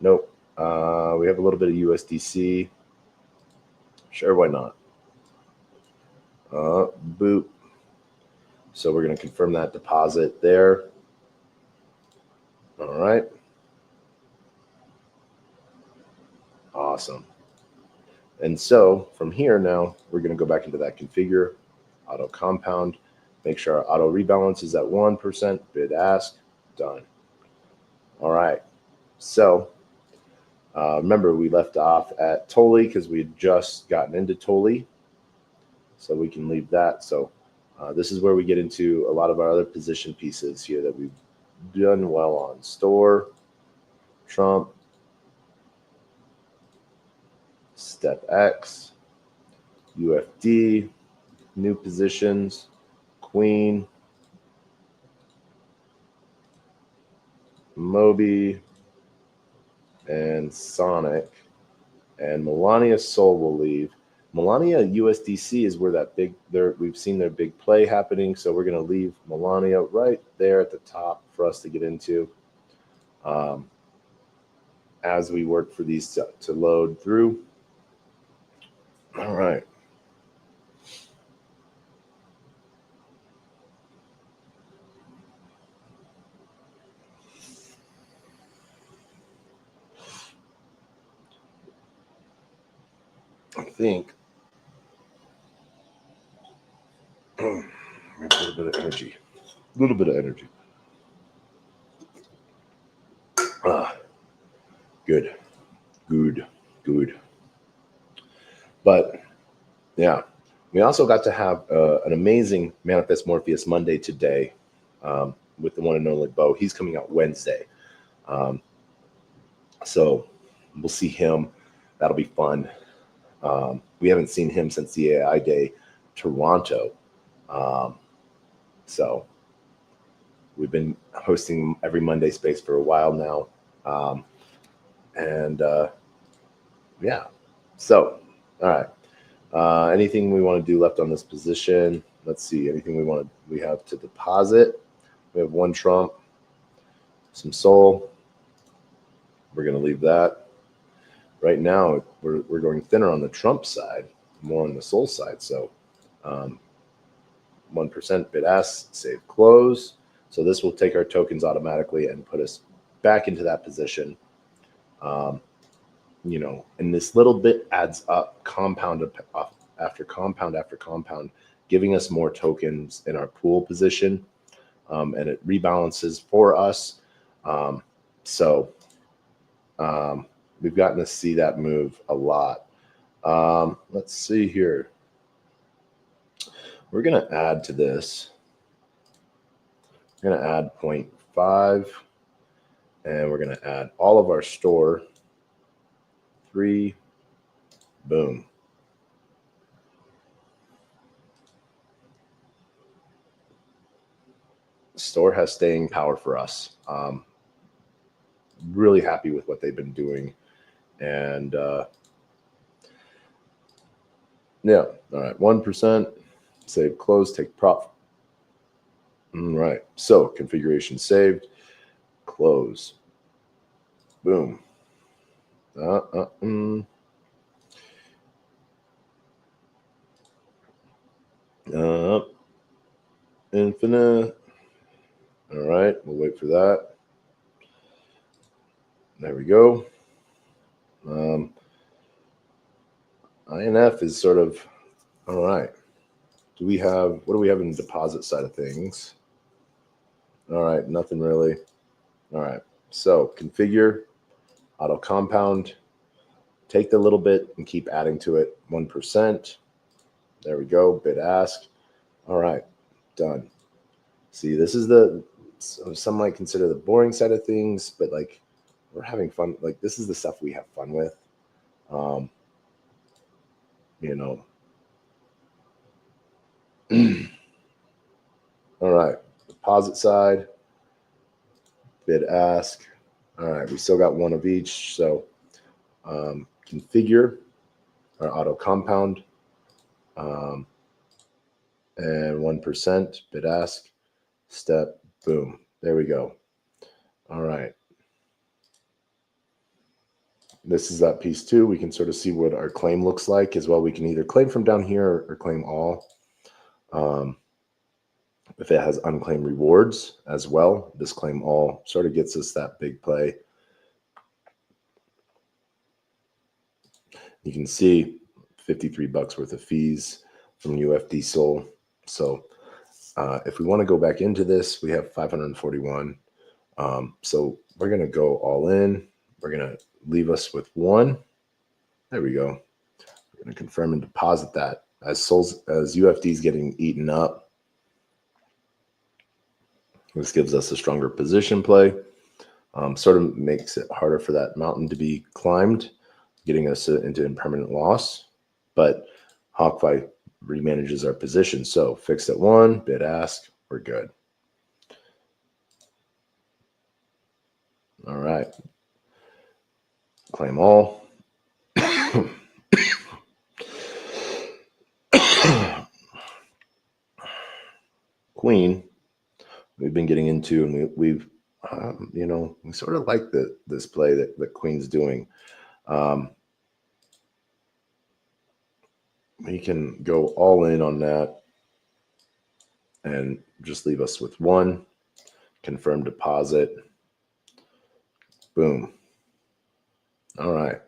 Nope. We have a little bit of USDC. Sure, why not? Boop. So we're going to confirm that deposit there. All right. Awesome. And so from here now, we're going to go back into that configure, auto compound, make sure our auto rebalance is at 1%, bid ask, done. All right. So remember, we left off at Toli because we had just gotten into Toli. So we can leave that. So this is where we get into a lot of our other position pieces here that we've done well on. Store, Trump, Step X, UFD, new positions, Queen, Moby, and Sonic. And Melania Soul will leave. Melania USDC is where we've seen their big play happening. So we're going to leave Melania right there at the top for us to get into as we work for these to load through. All right. I think energy. A little bit of energy. Good. But yeah, we also got to have an amazing Manifest Morpheus Monday today with the one and only Bo. He's coming out Wednesday. So we'll see him. That'll be fun. We haven't seen him since the AI Day Toronto. So we've been hosting every Monday space for a while now. Yeah. So, all right. Anything we want to do left on this position? Let's see. Anything we have to deposit? We have one trump, some soul. We're going to leave that. Right now, we're going thinner on the trump side, more on the soul side. So 1% bid ask, save close. So this will take our tokens automatically and put us back into that position. And this little bit adds up, compound after compound, giving us more tokens in our pool position, and it rebalances for us. We've gotten to see that move a lot. Let's see here. We're going to add to this. We're going to add 0.5, and we're going to add all of our store. 3, boom. Store has staying power for us. Really happy with what they've been doing. And yeah, all right, 1%, save close, take prop. All right, so configuration saved, close, boom. Infinite. All right, we'll wait for that. There we go. INF is sort of, all right. What do we have in the deposit side of things? All right, nothing really. All right, so configure, auto compound, take the little bit and keep adding to it, 1%. There we go, bid ask. All right, done. See, this is some might consider the boring side of things, but like we're having fun. Like this is the stuff we have fun with. All right, deposit side, bid ask. All right, we still got one of each. So configure our auto compound, and 1% bid ask, step, boom. There we go. All right. This is that piece too. We can sort of see what our claim looks like as well. We can either claim from down here or claim all. If it has unclaimed rewards as well, this claim all sort of gets us that big play. You can see $53 worth of fees from UFD Soul. So if we want to go back into this, we have 541. So we're going to go all in. We're going to leave us with 1. There we go. We're going to confirm and deposit that as UFD is getting eaten up. This gives us a stronger position play. Sort of makes it harder for that mountain to be climbed, getting us into impermanent loss. But HawkFi remanages our position. So fixed at 1, bid ask, we're good. All right. Claim all. Queen, we've been getting into, and we've we sort of like this play that Queen's doing. We can go all in on that and just leave us with 1, confirm deposit, boom. All right.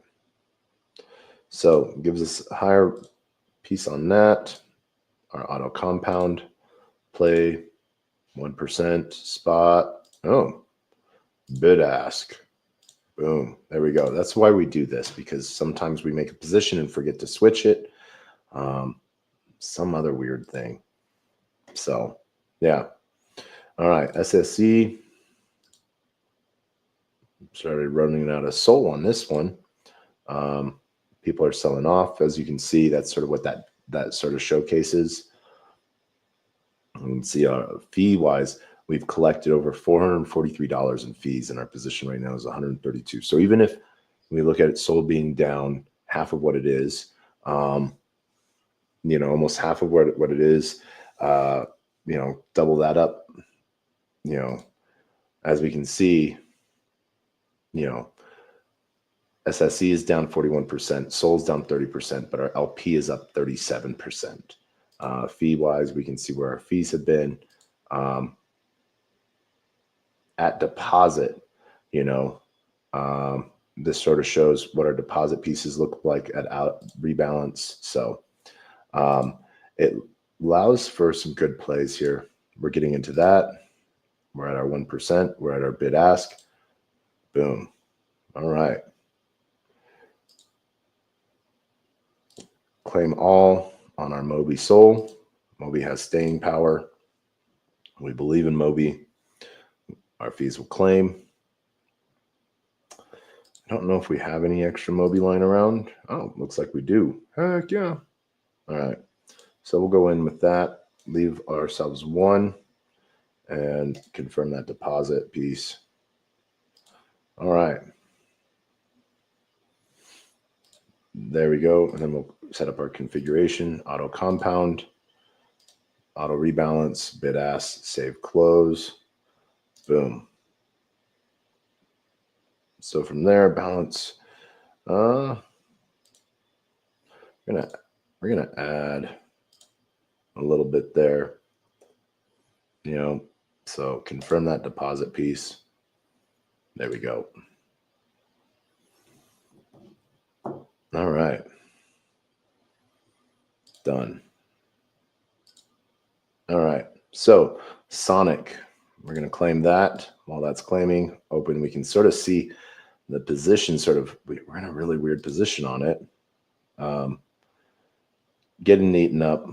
So it gives us a higher piece on that. Our auto compound play 1% spot. Oh, bid ask. Boom. There we go. That's why we do this, because sometimes we make a position and forget to switch it. Some other weird thing. So, yeah. All right. SSC started running out of soul on this one. People are selling off. As you can see, that's sort of what that sort of showcases. You can see fee-wise, we've collected over $443 in fees, and our position right now is 132. So even if we look at it sold being down half of what it is, almost half of what it is, double that up, as we can see, SSC is down 41%, Sol's down 30%, but our LP is up 37%. Fee-wise, we can see where our fees have been. At deposit, this sort of shows what our deposit pieces look like at rebalance. So it allows for some good plays here. We're getting into that. We're at our 1%. We're at our bid ask. Boom. All right. Claim all on our Moby Sol. Moby has staying power. We believe in Moby. Our fees will claim. I don't know if we have any extra Moby line around. Oh, looks like we do. Heck yeah. All right. So we'll go in with that. Leave ourselves one and confirm that deposit piece. All right. There we go. And then we'll set up our configuration, auto compound, auto rebalance, bid ask, save close. Boom. So from there, balance. We're gonna add a little bit there. So confirm that deposit piece. There we go. All right. Done. All right. So Sonic, we're going to claim that. While that's claiming, open, we can sort of see the position we're in a really weird position on it. Getting eaten up.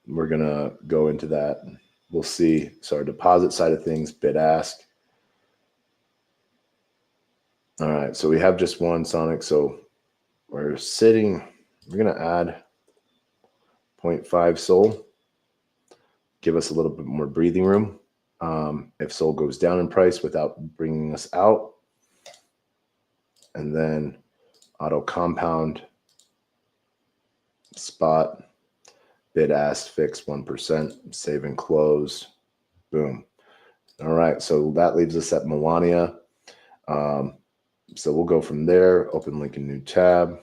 We're going to go into that. We'll see. So our deposit side of things, bid ask. All right. So we have just one Sonic. So we're going to add 0.5 Sol. Give us a little bit more breathing room. If Sol goes down in price without bringing us out. And then auto compound, spot, bid ask, fix 1%, save and close. Boom. All right. So that leaves us at Melania. So we'll go from there, open link in new tab.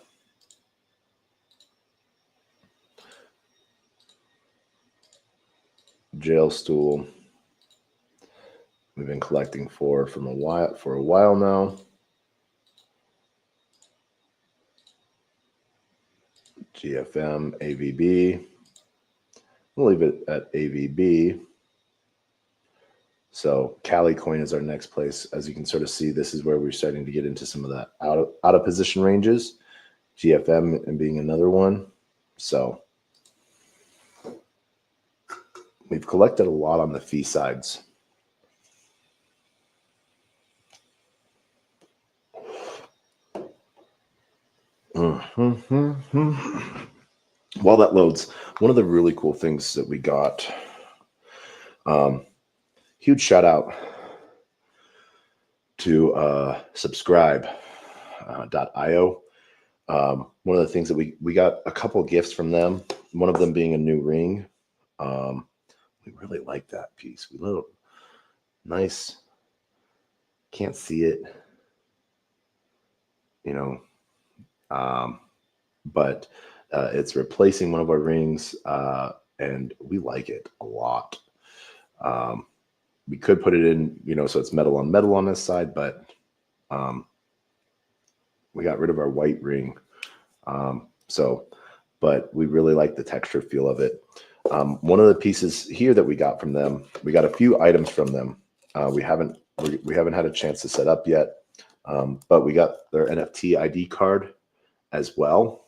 Jail stool. We've been collecting for a while now. GFM, AVB. We'll leave it at AVB. So Cali coin is our next place. As you can sort of see, this is where we're starting to get into some of that out of position ranges. GFM and being another one. So we've collected a lot on the fee sides. While that loads, one of the really cool things that we got, huge shout out to subscribe.io. One of the things that we got a couple of gifts from them, one of them being a new ring. We really like that piece. We little nice, can't see it, but it's replacing one of our rings, and we like it a lot. We could put it in, so it's metal on this side, but we got rid of our white ring. But we really like the texture feel of it. One of the pieces here that we got from them, we got a few items from them. We haven't had a chance to set up yet, but we got their NFT ID card as well.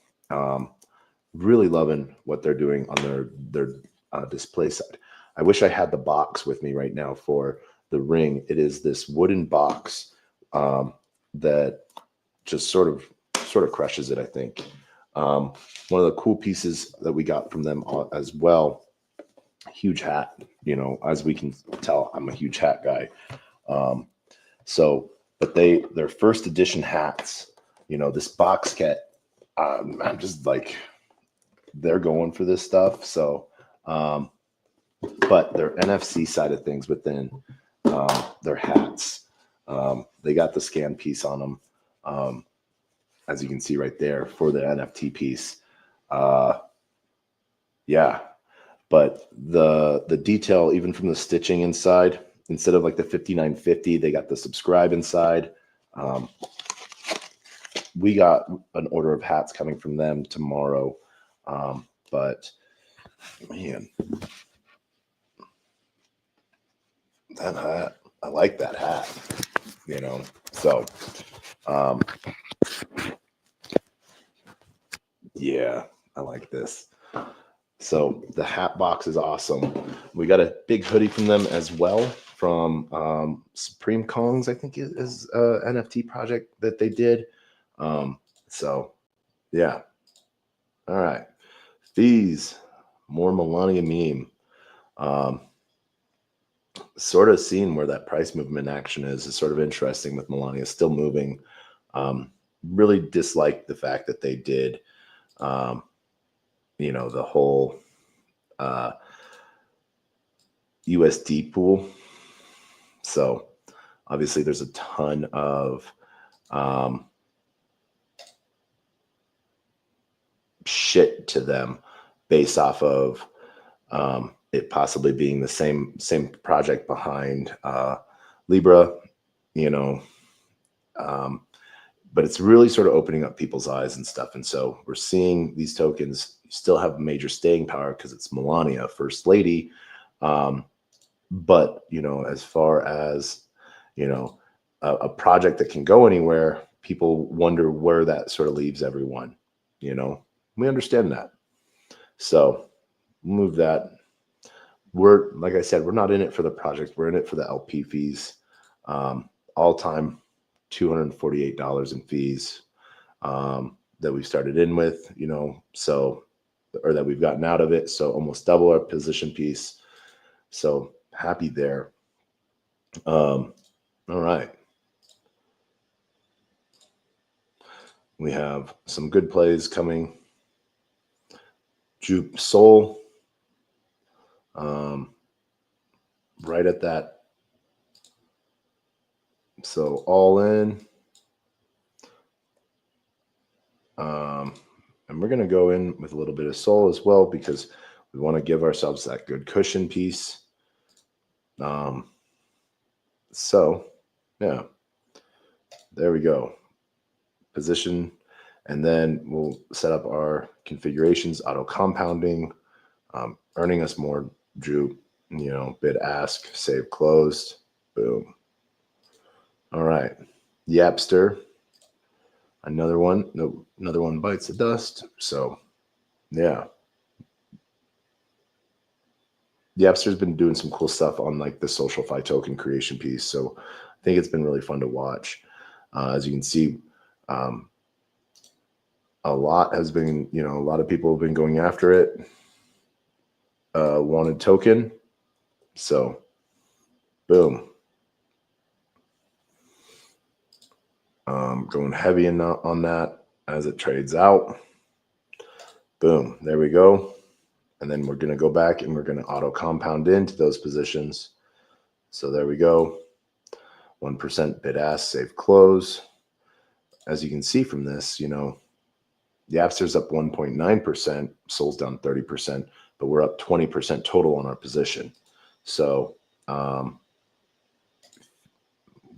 Really loving what they're doing on their display side. I wish I had the box with me right now for the ring. It is this wooden box that just sort of crushes it, I think. One of the cool pieces that we got from them as well, huge hat. You know, as we can tell, I'm a huge hat guy. But their first edition hats, you know, this box kit, I'm just like, they're going for this stuff. So, but their NFC side of things within their hats, they got the scan piece on them, as you can see right there for the NFT piece. Yeah, but the detail, even from the stitching inside, instead of like the 5950, they got the subscribe inside. We got an order of hats coming from them tomorrow. But man, that hat, I like that hat, you know. So yeah, I like this. So the hat box is awesome. We got a big hoodie from them as well, from Supreme Kongs, I think is NFT project that they did. So yeah. All right. Fees, more Melania meme. Sort of seeing where that price movement action is sort of interesting with Melania still moving. Really dislike the fact that they did, you know, the whole USD pool. So obviously there's a ton of shit to them based off of it possibly being the same project behind Libra, you know, but it's really sort of opening up people's eyes and stuff. And so we're seeing these tokens still have major staying power because it's Melania, First Lady. But, you know, as far as, you know, a project that can go anywhere, people wonder where that sort of leaves everyone. You know, we understand that. So move that. We're, like I said, we're not in it for the project. We're in it for the LP fees. All time $248 in fees that we started in with, you know, so, or that we've gotten out of it. So almost double our position piece. So happy there. All right. We have some good plays coming. Jupe Soul. Right at that. So all in. And we're going to go in with a little bit of Soul as well because we want to give ourselves that good cushion piece. So, yeah, there we go. Position, and then we'll set up our configurations, auto compounding, earning us more Jupe, you know, bid ask, save closed, boom. All right, Yapster, another one bites the dust. So, yeah. Yapster's been doing some cool stuff on like the SocialFi token creation piece. So I think it's been really fun to watch. As you can see, a lot has been, you know, a lot of people have been going after it. Wanted token. So boom. Going heavy on that as it trades out. Boom. There we go. And then we're going to go back and we're going to auto compound into those positions. So there we go. 1% bid ask, save close. As you can see from this, you know, Yapster's up 1.9%, Sol's down 30%, but we're up 20% total on our position. So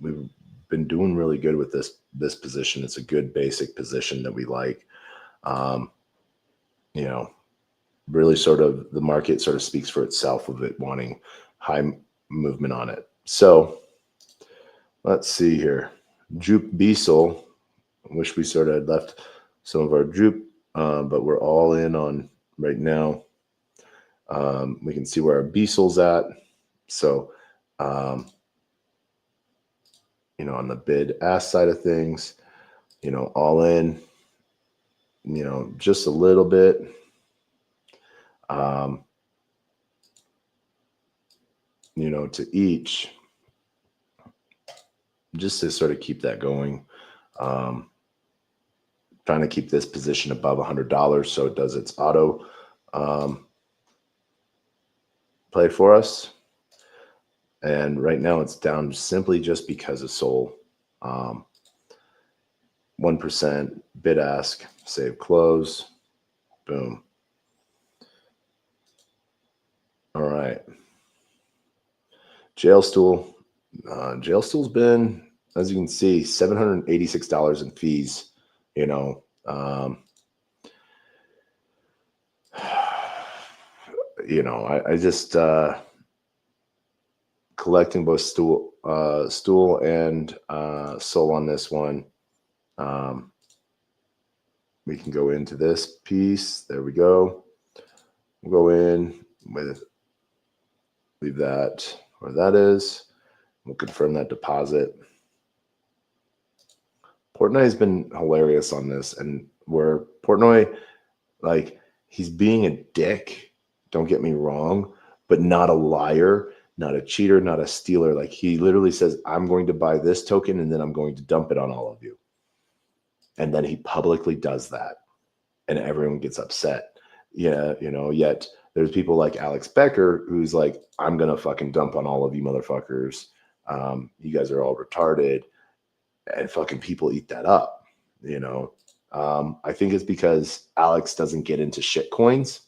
we've been doing really good with this position. It's a good basic position that we like. You know, really sort of the market sort of speaks for itself of it wanting high movement on it. So let's see here. Jupe Beasel. I wish we sort of had left some of our Jupe, but we're all in on right now. We can see where our Beasel's at. So, you know, on the bid ask side of things, you know, all in, you know, just a little bit. You know, to each, just to sort of keep that going. Trying to keep this position above $100 so it does its auto play for us. And right now it's down simply just because of Sol. 1% bid ask, save close, boom. All right. Jail Stool. Jail Stool's been, as you can see, $786 in fees, you know. You know, I just collecting both stool and Sol on this one. We can go into this piece. There we go. We'll go in with, leave that where that is. We'll confirm that deposit. Portnoy has been hilarious on this, and where Portnoy, like, he's being a dick, don't get me wrong, but not a liar, not a cheater, not a stealer. Like, he literally says, I'm going to buy this token and then I'm going to dump it on all of you. And then he publicly does that, and everyone gets upset. Yeah, you know, yet there's people like Alex Becker who's like, I'm going to fucking dump on all of you motherfuckers. You guys are all retarded. And fucking people eat that up, you know. I think it's because Alex doesn't get into shit coins.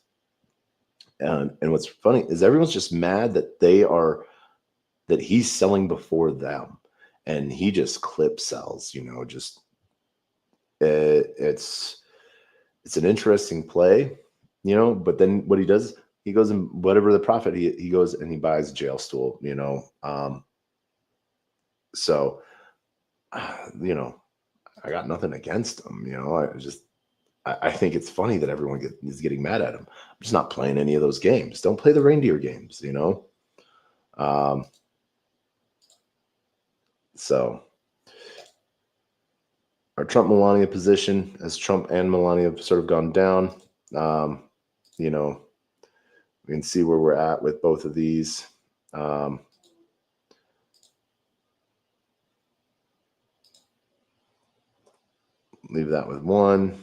And what's funny is everyone's just mad that that he's selling before them, and he just clip sells, you know. Just it's an interesting play, you know. But then what he does, he goes and whatever the profit, he goes and he buys Jail Stool, you know. So you know, I got nothing against him, you know. I think it's funny that everyone is getting mad at him. I'm just not playing any of those games. Don't play the reindeer games, you know. So our Trump Melania position, as Trump and Melania have sort of gone down, you know, we can see where we're at with both of these. Leave that with one.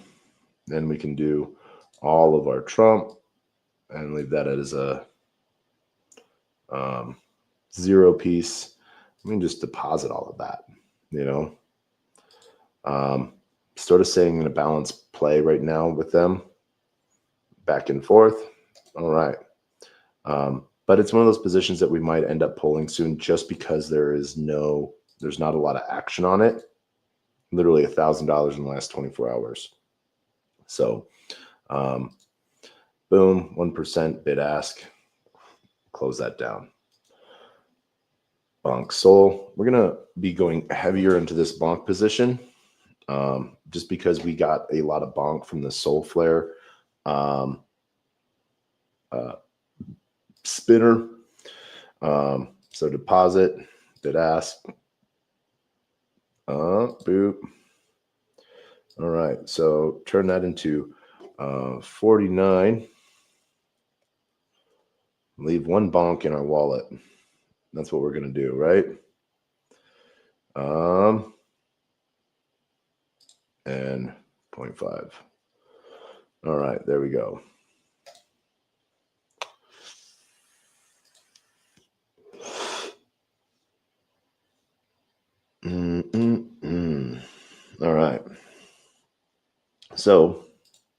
Then we can do all of our Trump and leave that as a 0 piece. We can just deposit all of that, you know. Sort of staying in a balanced play right now with them, back and forth. All right. But it's one of those positions that we might end up pulling soon, just because there's not a lot of action on it. Literally $1,000 in the last 24 hours. So, boom, 1% bid ask, close that down. Bonk Sol. We're gonna be going heavier into this bonk position, just because we got a lot of bonk from the Sol flare spinner. So deposit, bid ask, boop. All right, so turn that into 49. Leave one bonk in our wallet. That's what we're gonna do, right? And 0.5. All right, there we go. All right. So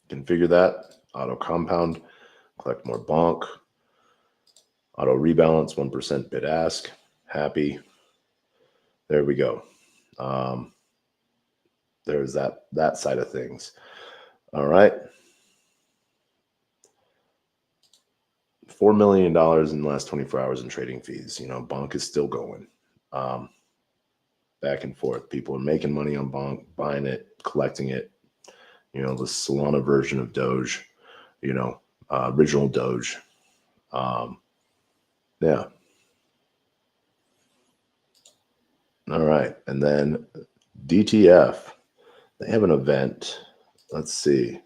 configure that. Auto compound, collect more bonk. Auto rebalance, 1% bid ask. Happy. There we go. There's that side of things. All right. $4 million in the last 24 hours in trading fees. You know, Bonk is still going back and forth. People are making money on Bonk, buying it, collecting it. You know, the Solana version of Doge, you know, original Doge. Yeah. All right. And then DTF, they have an event. Let's see.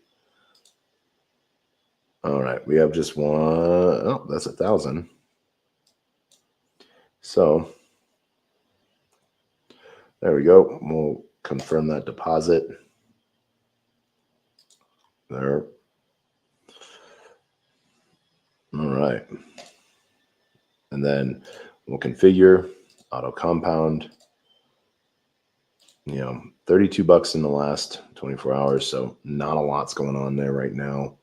All right. We have just one. Oh, that's 1,000. So there we go. We'll confirm that deposit. There. All right. And then we'll configure auto compound. You know, $32 in the last 24 hours. So not a lot's going on there right now.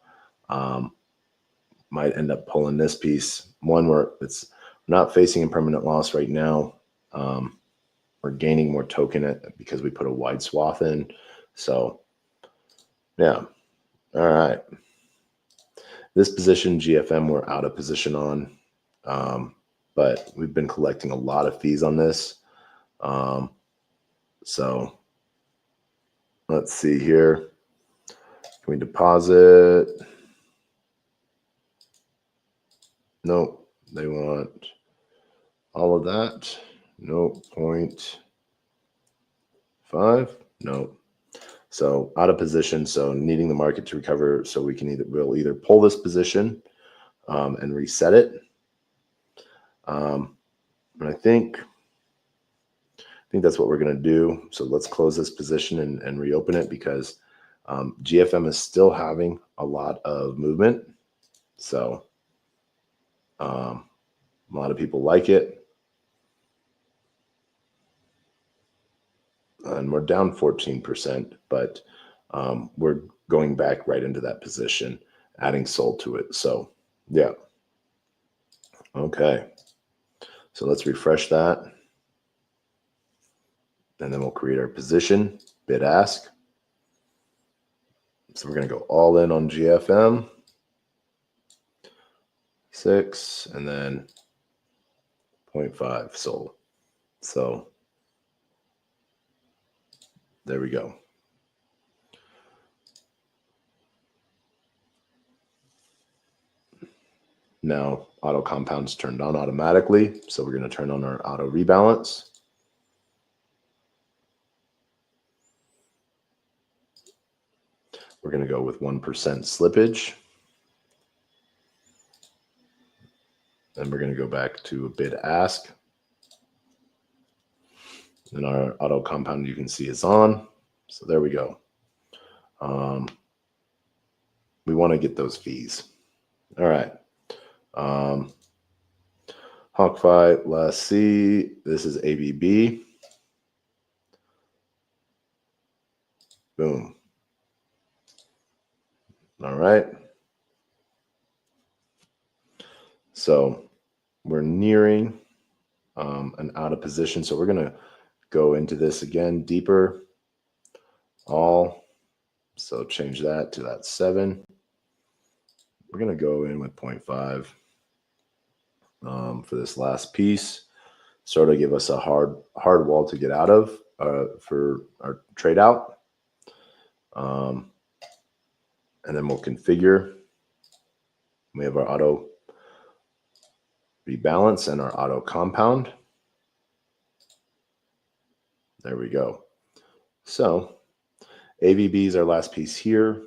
Might end up pulling this piece. One where it's not facing impermanent loss right now. We're gaining more token because we put a wide swath in. So yeah. All right. This position, GFM, we're out of position on. But we've been collecting a lot of fees on this. So let's see here. Can we deposit? Nope. They want all of that. Nope. 0.5. Nope. So out of position. So needing the market to recover. So we can we'll either pull this position and reset it. And I think that's what we're going to do. So let's close this position and reopen it because GFM is still having a lot of movement. So a lot of people like it. And we're down 14%, but we're going back right into that position, adding sold to it. So yeah. Okay. So let's refresh that. And then we'll create our position, bid ask. So we're going to go all in on GFM. 6 and then 0.5 sold. So there we go. Now auto compounds turned on automatically. So we're going to turn on our auto rebalance. We're going to go with 1% slippage. Then we're going to go back to a bid ask. And our auto compound you can see is on. So there we go. We want to get those fees. All right. Hawkfi, let's see. This is ABB. Boom. All right. So we're nearing an out of position. So we're going to go into this again deeper. All. So change that to that 7. We're going to go in with 0.5 for this last piece. Sort of give us a hard wall to get out of for our trade out. And then we'll configure. We have our auto rebalance and our auto compound. There we go. So AVB is our last piece here.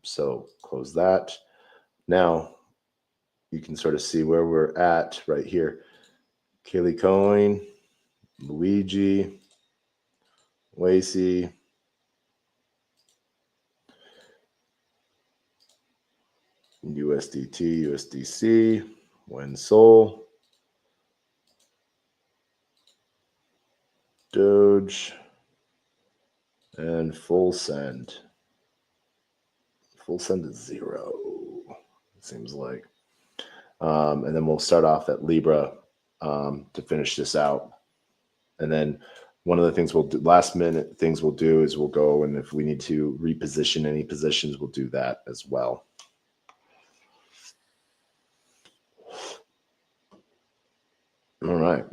So close that. Now you can sort of see where we're at right here. Kaylee Coin, Luigi, Lacey, USDT, USDC, WinSol, Doge, and full send. Full send is 0, it seems like. And then we'll start off at Libra to finish this out. And then one of the things we'll do, last minute things we'll do is we'll go, and if we need to reposition any positions, we'll do that as well. All right.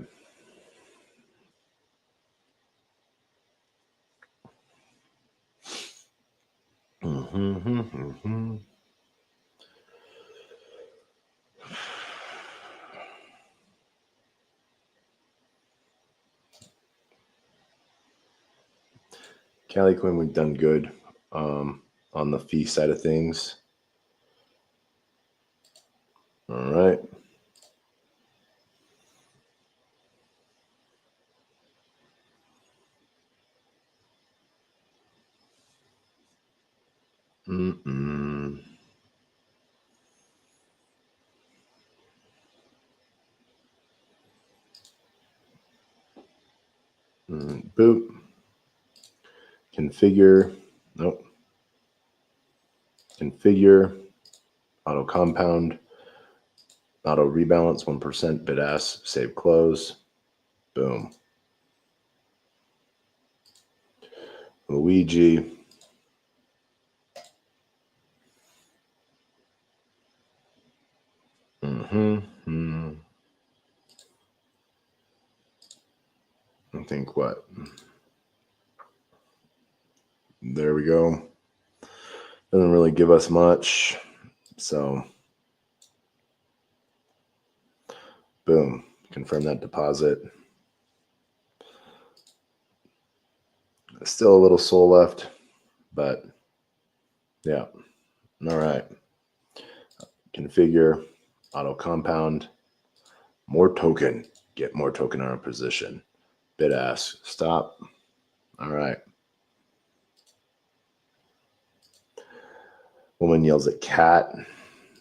Cali Quinn, we've done good on the fee side of things. All right. Boop. Configure. Nope. Configure. Auto compound. Auto rebalance 1%. Bid ask. Save close. Boom. Luigi. I think what? There we go. Doesn't really give us much. So, boom. Confirm that deposit. Still a little soul left, but yeah. All right. Configure. Auto compound. More token. Get more token on our position. Bid ask. Stop. All right. Woman yells at cat.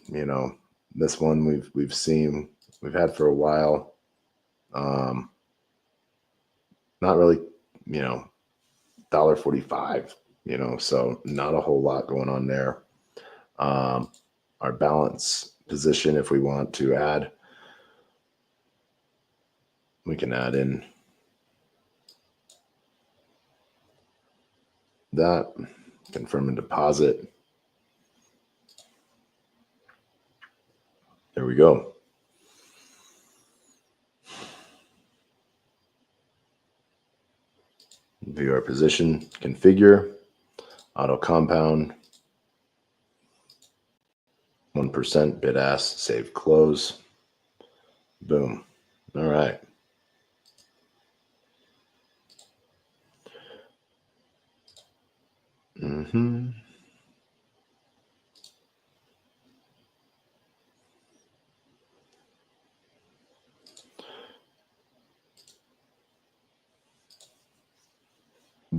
You know, this one we've seen, we've had for a while. Not really, you know, $1.45, you know, so not a whole lot going on there. Our balance position, if we want to add, we can add in that, confirm and deposit. There we go. View our position, configure, auto compound, 1%, bid ask, save close. Boom. All right.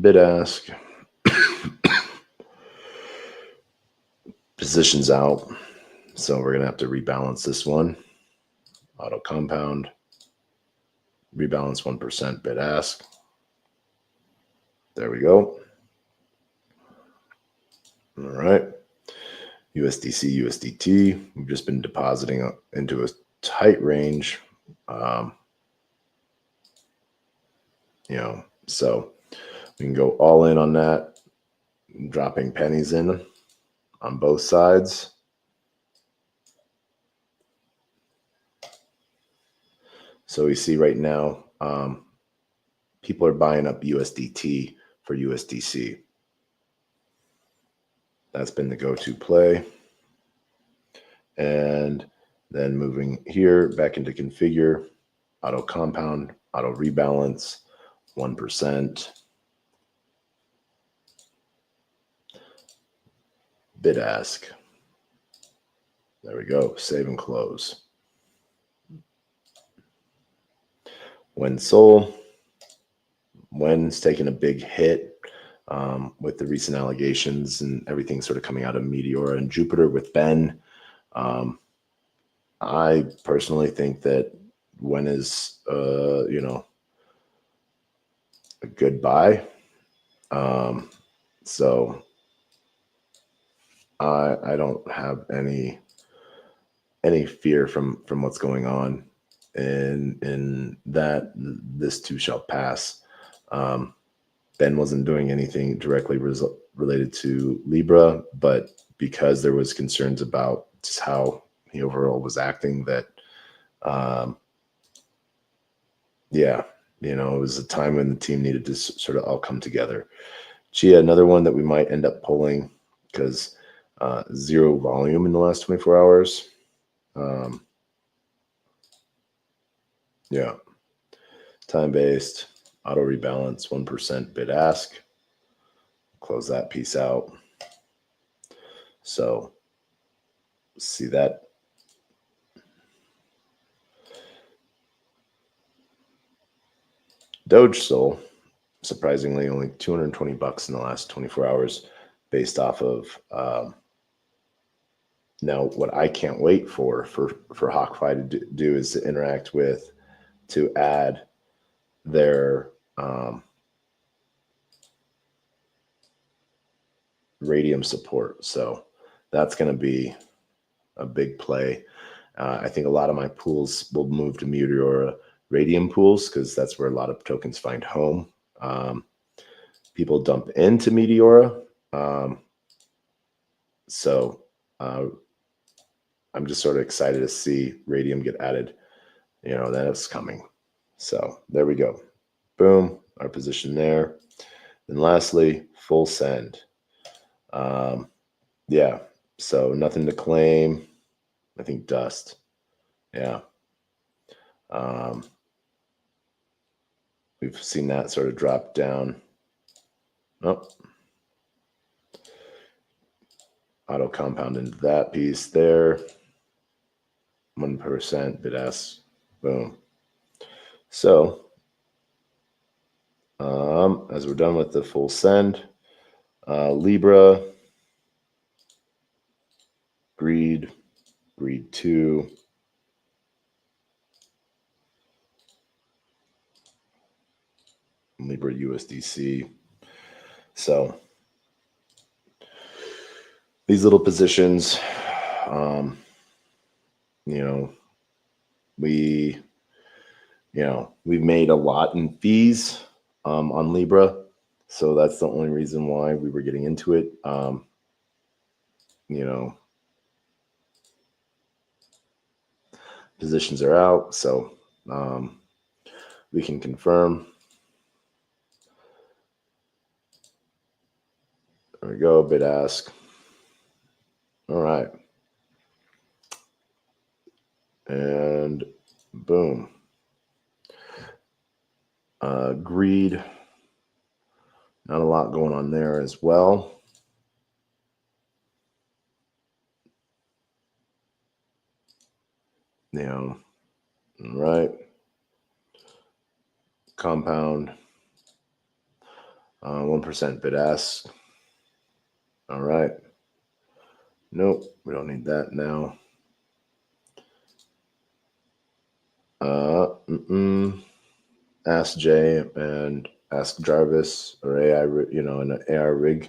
Bid ask. Positions out. So we're going to have to rebalance this one. Auto compound. Rebalance 1%, bid ask. There we go. All right. USDC, USDT. We've just been depositing into a tight range. You know, so we can go all in on that, dropping pennies in on both sides. So we see right now, people are buying up USDT for USDC. That's been the go-to play. And then moving here back into configure, auto compound, auto rebalance, 1%. Bid ask. There we go. Save and close. When sold, when's taking a big hit with the recent allegations and everything sort of coming out of Meteora and Jupiter with Ben. I personally think that when is you know, a good buy. So I don't have any fear from what's going on, and that this too shall pass. Ben wasn't doing anything directly related to Libra, but because there was concerns about just how he overall was acting, that yeah, it was a time when the team needed to sort of all come together. Chia, another one that we might end up pulling because zero volume in the last 24 hours. Yeah. Time-based, auto rebalance, 1% bid ask. Close that piece out. So see that. Doge Soul, surprisingly, only $220 in the last 24 hours based off of now what I can't wait for HawkFi to do is to interact with, to add their radium support. So that's going to be a big play. I think a lot of my pools will move to Meteora radium pools because that's where a lot of tokens find home. People dump into Meteora. So I'm just sort of excited to see radium get added. That is coming. So there we go. Boom, our position there. And lastly, full send. Yeah, so nothing to claim. I think dust. Yeah. We've seen that sort of drop down. Oh. Auto compound into that piece there. 1% bid ask. Boom. So as we're done with the full send, Libra, greed 2, Libra USDC. So these little positions, we've made a lot in fees on Libra. So that's the only reason why we were getting into it. Positions are out, so we can confirm. There we go, bid ask. All right. And boom. Greed. Not a lot going on there as well. All right. Compound. 1% bid ask. All right. Nope, we don't need that now. Ask Jay and Ask Jarvis or AI, an AI rig.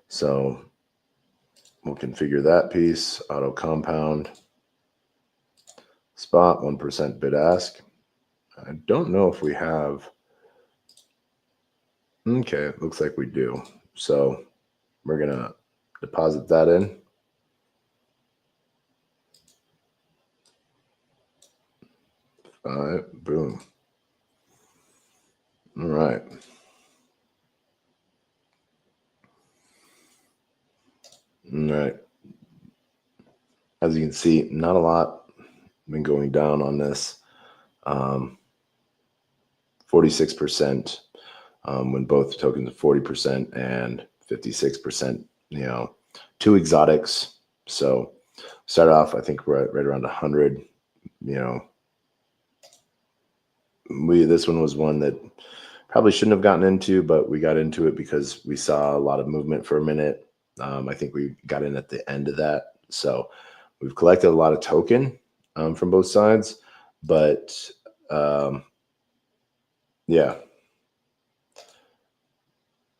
So we'll configure that piece. Auto compound. Spot 1% bid ask. I don't know if we have. Okay, looks like we do. So we're gonna deposit that in. Boom. All right. All right. As you can see, not a lot been going down on this. 46% when both tokens are 40% and 56%, two exotics. So start off, I think we're right around 100, this one was one that probably shouldn't have gotten into, but we got into it because we saw a lot of movement for a minute. I think we got in at the end of that. So we've collected a lot of token from both sides, but yeah.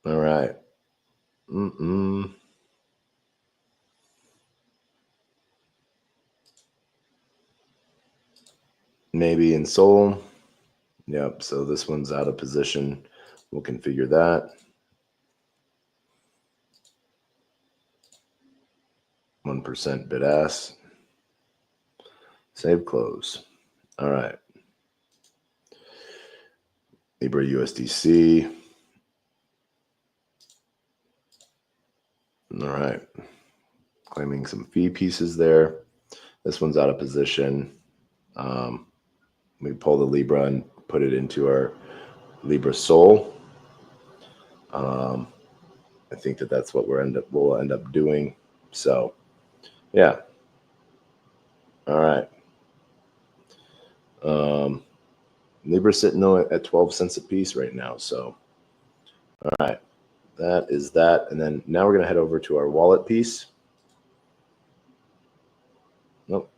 All right. Maybe in Soul. Yep. So this one's out of position. We'll configure that. 1% bid ask. Save close. All right. Libra USDC. All right. Claiming some fee pieces there. This one's out of position. We pull the Libra and put it into our Libra Sol. I think that's what we'll end up doing. So, yeah. All right. Libra sitting at 12 cents a piece right now. So, all right. That is that. And then now we're going to head over to our wallet piece. Nope.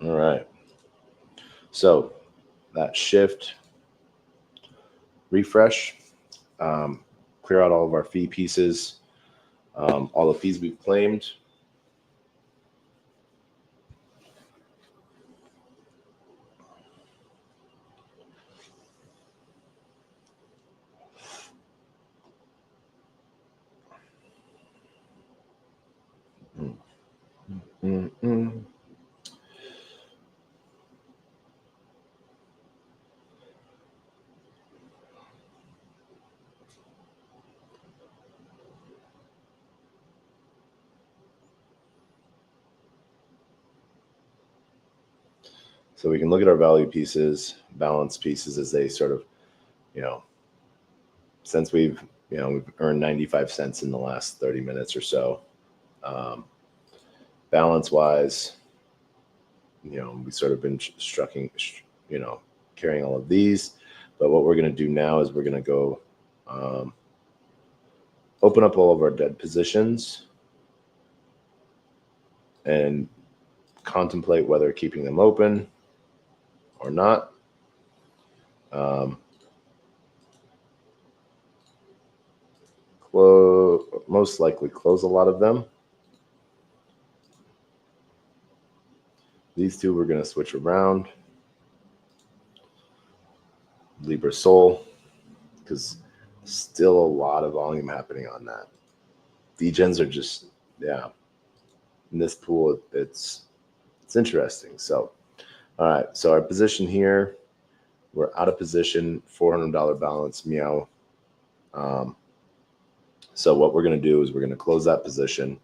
All right. So that shift, refresh, clear out all of our fee pieces, all the fees we've claimed. So we can look at our value pieces, balance pieces as they sort of, since we've earned 95 cents in the last 30 minutes or so. Balance wise, we've sort of been carrying all of these. But what we're going to do now is we're going to go open up all of our dead positions and contemplate whether keeping them open or not. Most likely close a lot of them. These two we're going to switch around. Libra Sol, because still a lot of volume happening on that. Degens are just, yeah. In this pool, it's interesting. So, all right. So our position here, we're out of position, $400 balance, meow. So what we're going to do is we're going to close that position.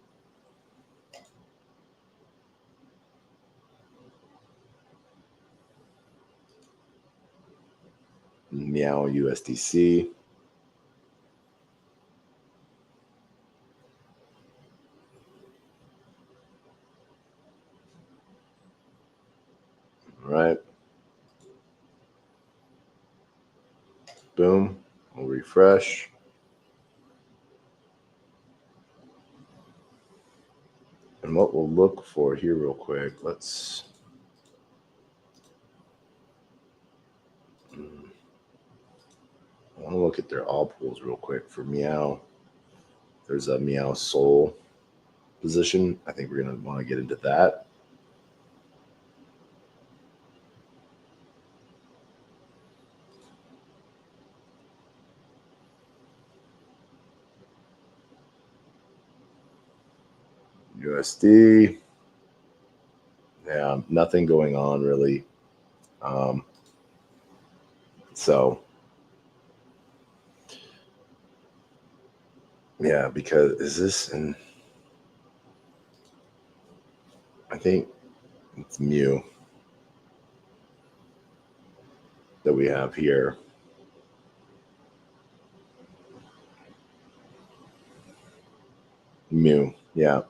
Meow USDC. All right. Boom. We'll refresh. And what we'll look for here real quick, I want to look at their all pools real quick for Meow. There's a Meow Sol position. I think we're going to want to get into that. USD. Yeah, nothing going on really. So, yeah, because is this in, I think it's Mew that we have here. Mew, yeah.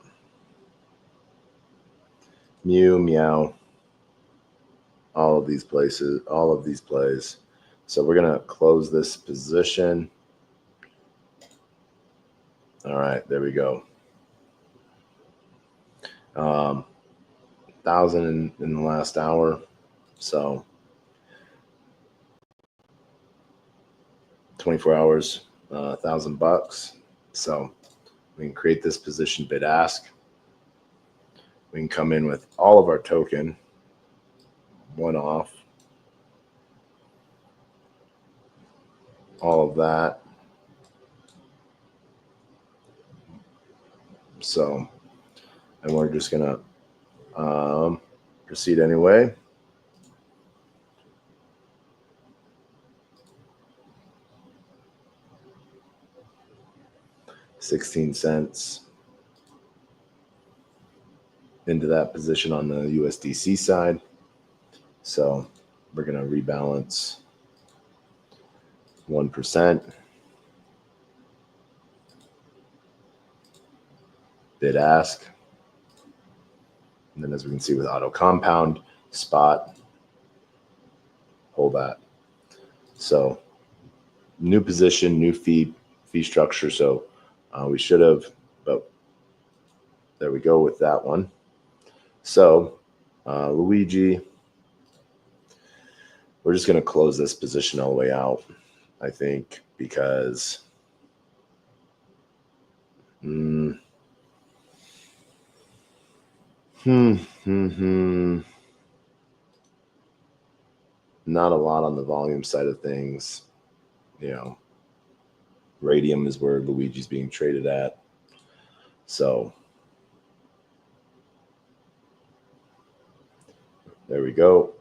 Mew, Meow. All of these places, all of these plays. So we're going to close this position. All right, there we go. 1,000 in the last hour. So 24 hours, $1,000. So we can create this position bid ask. We can come in with all of our token, one off, all of that. So, and we're just going to proceed anyway. $0.16 into that position on the USDC side. So we're going to rebalance 1%. Bid ask. And then as we can see with auto compound, spot, hold that. So new position, new fee structure. So we should have, but there we go with that one. So Luigi, we're just going to close this position all the way out, I think, because not a lot on the volume side of things. You know, radium is where Luigi's being traded at. So there we go.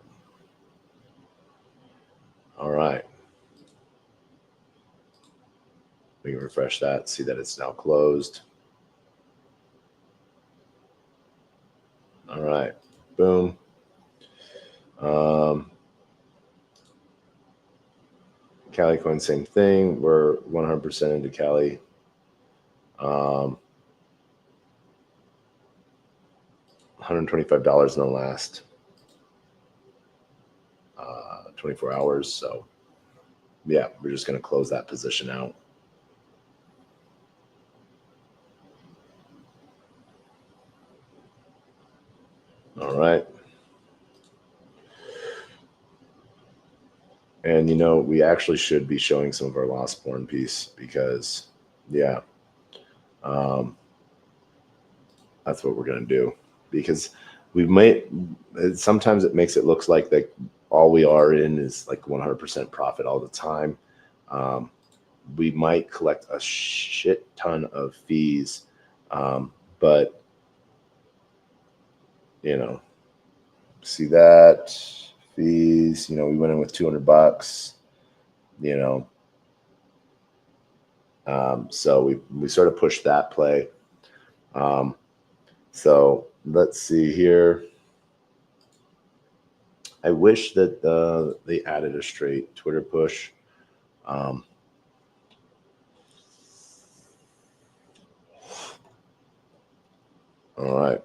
All right. We can refresh that, see that it's now closed. All right, boom. Cali coin, same thing. We're 100% into Cali. $125 in the last 24 hours. So yeah, we're just going to close that position out. All right. And, you know, we actually should be showing some of our lost born piece because, yeah, that's what we're going to do. Because we might, sometimes it makes it look like that all we are in is like 100% profit all the time. We might collect a shit ton of fees, but, you know, see that fees, you know, we went in with $200, you know, so we sort of pushed that play. So let's see here. I wish that they added a straight Twitter push. All right.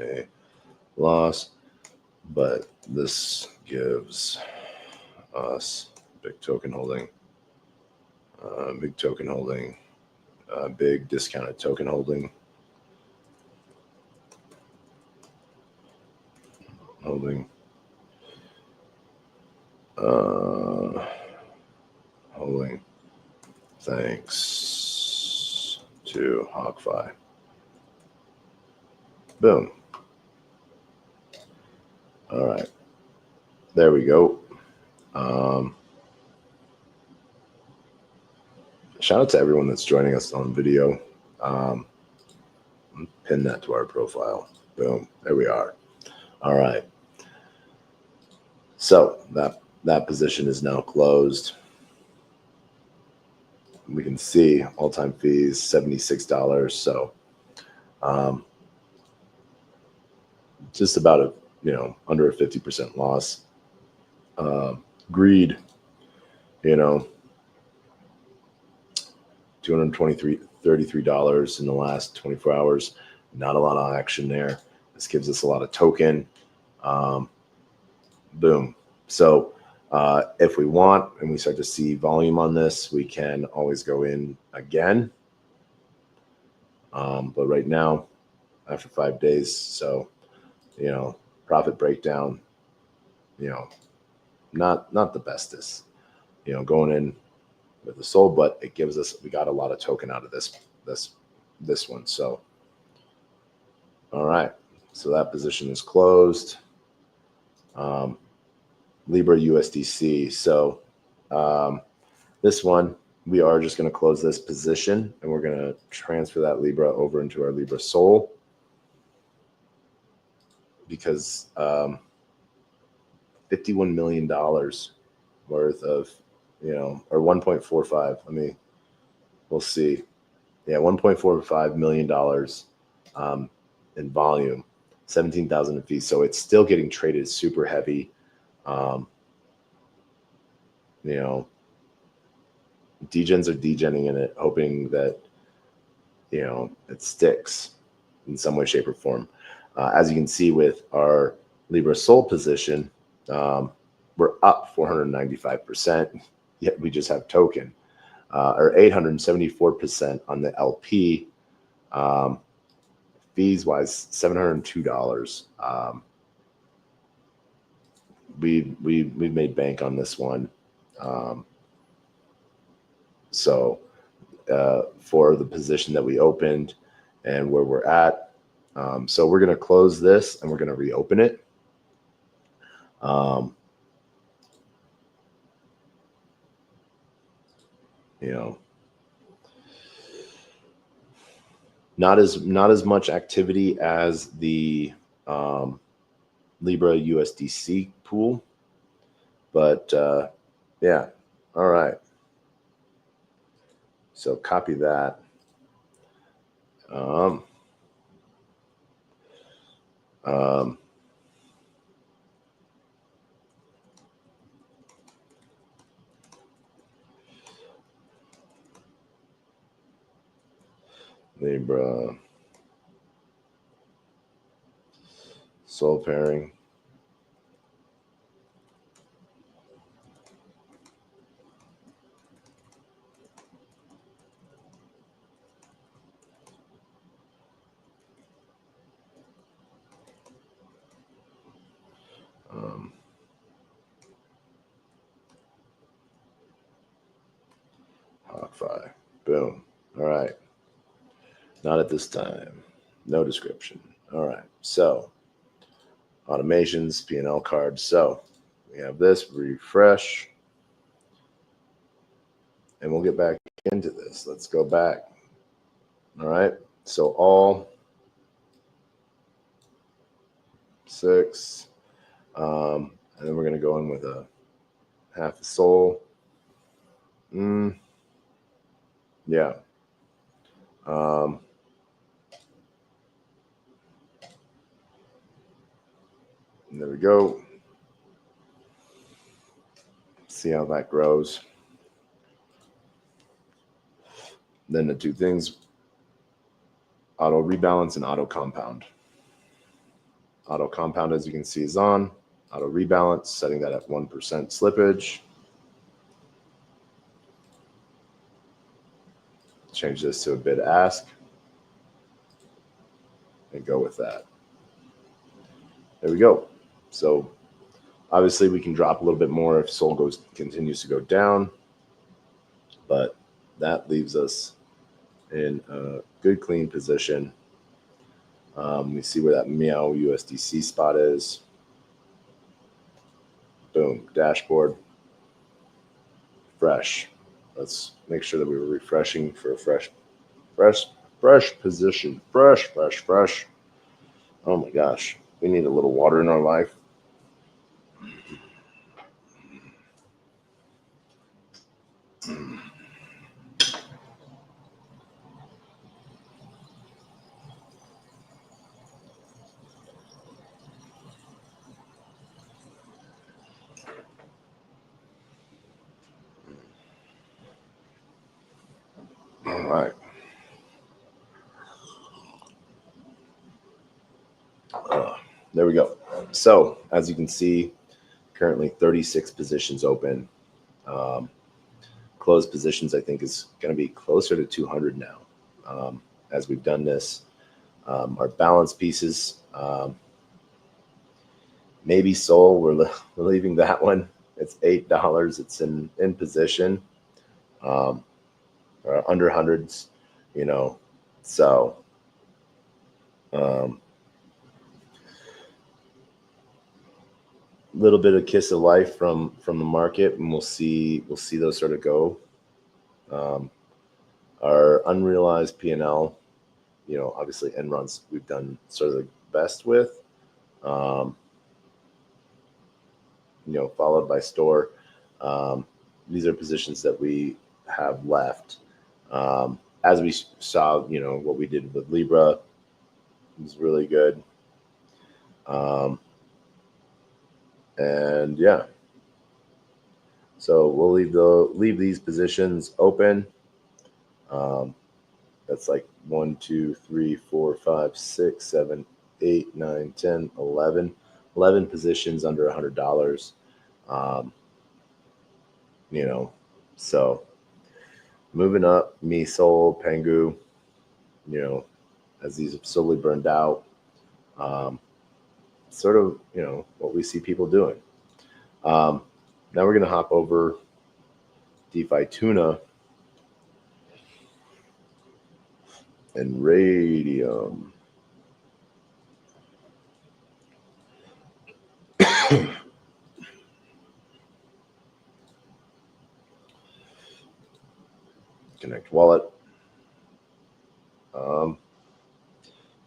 A loss, but this gives us big token holding, big discounted token holding, holding thanks to HawkFi. Boom. All right, there we go. Shout out to everyone that's joining us on video. Pin that to our profile. Boom, there we are. All right. So that position is now closed. We can see all-time fees, $76. So just about under a 50% loss. Greed, you know, $233 in the last 24 hours. Not a lot of action there. This gives us a lot of token. Boom. So if we want and we start to see volume on this, we can always go in again. But right now, after 5 days, so, you know, profit breakdown, you know, not the bestest, you know, going in with the sold, but it gives us, we got a lot of token out of this one. So, all right. So that position is closed. Libra USDC. So this one, we are just going to close this position, and we're going to transfer that Libra over into our Libra Sol, because $51 million worth of, or 1.45. We'll see. Yeah, $1.45 million in volume, 17,000 in fees. So it's still getting traded super heavy. Degens are degening in it, hoping that, it sticks in some way, shape, or form. As you can see with our Libra Sol position, we're up 495%, yet we just have token, or 874% on the LP. Fees wise, $702. We've made bank on this one. So for the position that we opened and where we're at, so we're going to close this and we're going to reopen it. Not as much activity as the Libra USDC pool, but yeah. All right. So copy that. Libra Sol pairing. Hawkeye. Boom. All right. Not at this time. No description. All right. So automations, P&L cards. So we have this, refresh, and we'll get back into this. Let's go back. All right. So all 6, and then we're going to go in with a half a Sol. Yeah. There we go. See how that grows. Then the two things, auto rebalance and auto compound. Auto compound, as you can see, is on. Auto rebalance, setting that at 1% slippage. Change this to a bid ask and go with that. There we go. So obviously we can drop a little bit more if Sol continues to go down, but that leaves us in a good clean position. We see where that Meow USDC spot is. Boom, dashboard, fresh. Let's make sure that we were refreshing for a fresh position. Fresh. Oh my gosh, we need a little water in our life. All right. There we go. So as you can see, currently 36 positions open. Closed positions, I think, is going to be closer to 200 now. As we've done this, our balance pieces, maybe Sol, we're leaving that one. It's $8. It's in position, or under hundreds, so little bit of kiss of life from the market, and we'll see those sort of go. Our unrealized P&L, obviously end runs we've done sort of the best with, followed by store. These are positions that we have left. As we saw, what we did with Libra was really good. And yeah, so we'll leave these positions open. That's like 1, 2, 3, 4, 5, 6, 7, 8, 9, 10, 11. 11 positions under $100. So moving up, me, Sol, Pengu, as these have slowly burned out, sort of, what we see people doing. Now we're going to hop over DeFi Tuna and Radium. Connect wallet.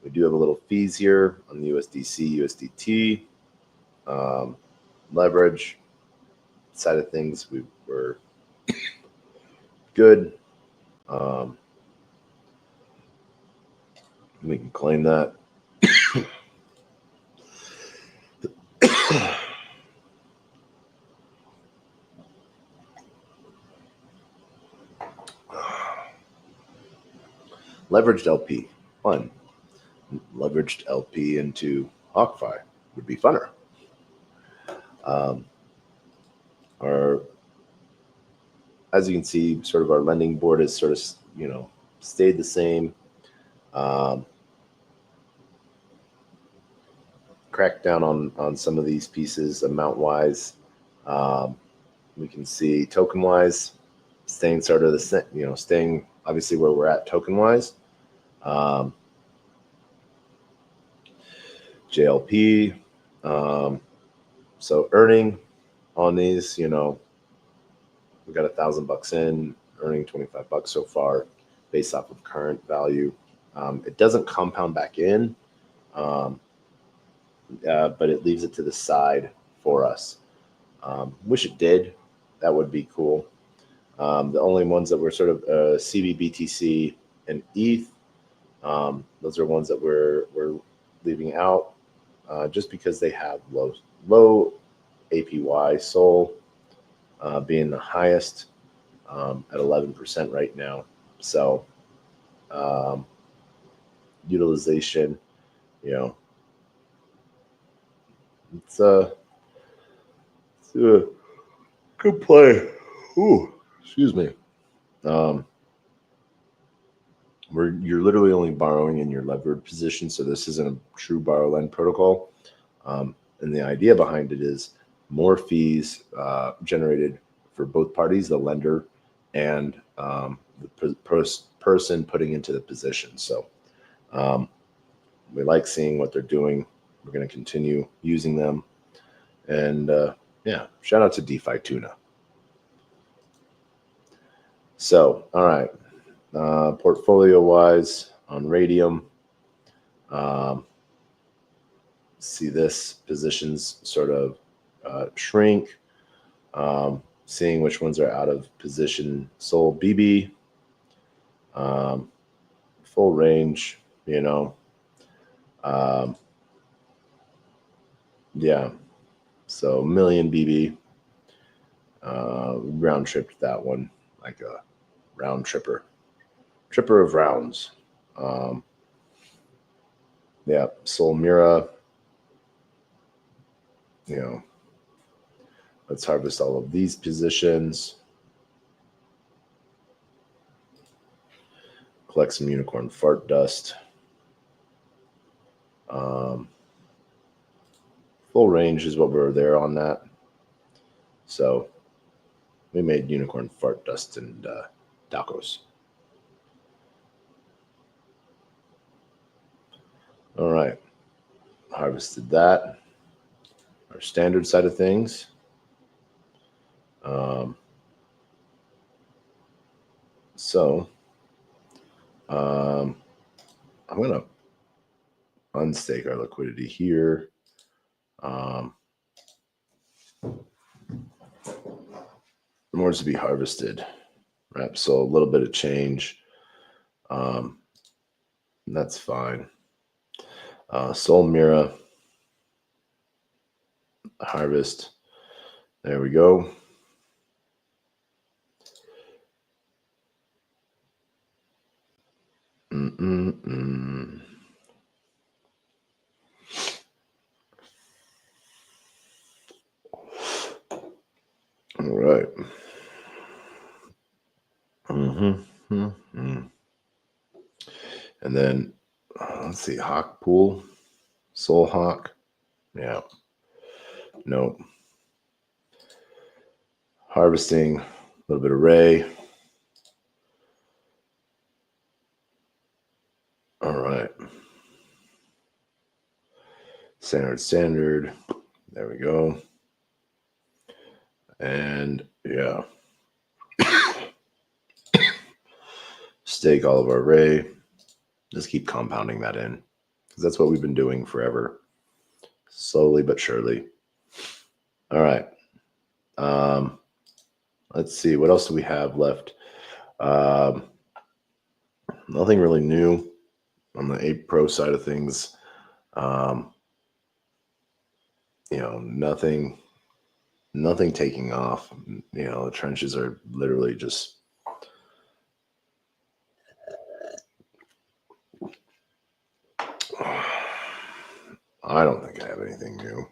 We do have a little fees here on the USDC, USDT. Leverage side of things, we were good. We can claim that. Leveraged LP, fun. Leveraged LP into HawkFi would be funner. As you can see, sort of our lending board has sort of, stayed the same. Cracked down on some of these pieces amount-wise. We can see token-wise staying sort of staying obviously where we're at token-wise. JLP. So earning on these, we got $1,000 in, earning $25 so far based off of current value. It doesn't compound back in, but it leaves it to the side for us. Wish it did. That would be cool. The only ones that were sort of CBBTC and ETH, those are ones that we're leaving out just because they have low APY. Sol being the highest at 11% right now. So utilization, it's a good play. Ooh, excuse me. You're literally only borrowing in your levered position, so this isn't a true borrow lend protocol. And the idea behind it is more fees generated for both parties, the lender and the person putting into the position. So we like seeing what they're doing. We're going to continue using them. And yeah, shout out to DeFi Tuna. So, all right. Portfolio-wise on Radium, see this positions sort of shrink, seeing which ones are out of position. Sol BB, full range, yeah. So million BB, round tripped that one like a round tripper of rounds. Yeah, Sol Mira, let's harvest all of these positions. Collect some unicorn fart dust. Full range is what we were there on that. So we made unicorn fart dust and tacos. All right. Harvested that. our standard side of things. I'm going to unstake our liquidity here. More to be harvested, right? So a little bit of change. That's fine. Soul Mira, harvest. There we go. All right. And then let's see, Hawk Pool, Soul Hawk. Yeah. Nope. Harvesting, a little bit of Ray. All right. Standard. There we go. And yeah. Stake all of our Ray. Just keep compounding that in, because that's what we've been doing forever. Slowly but surely. All right. Let's see. What else do we have left? Nothing really new on the 8 Pro side of things. Nothing taking off. The trenches are literally just I don't think I have anything new.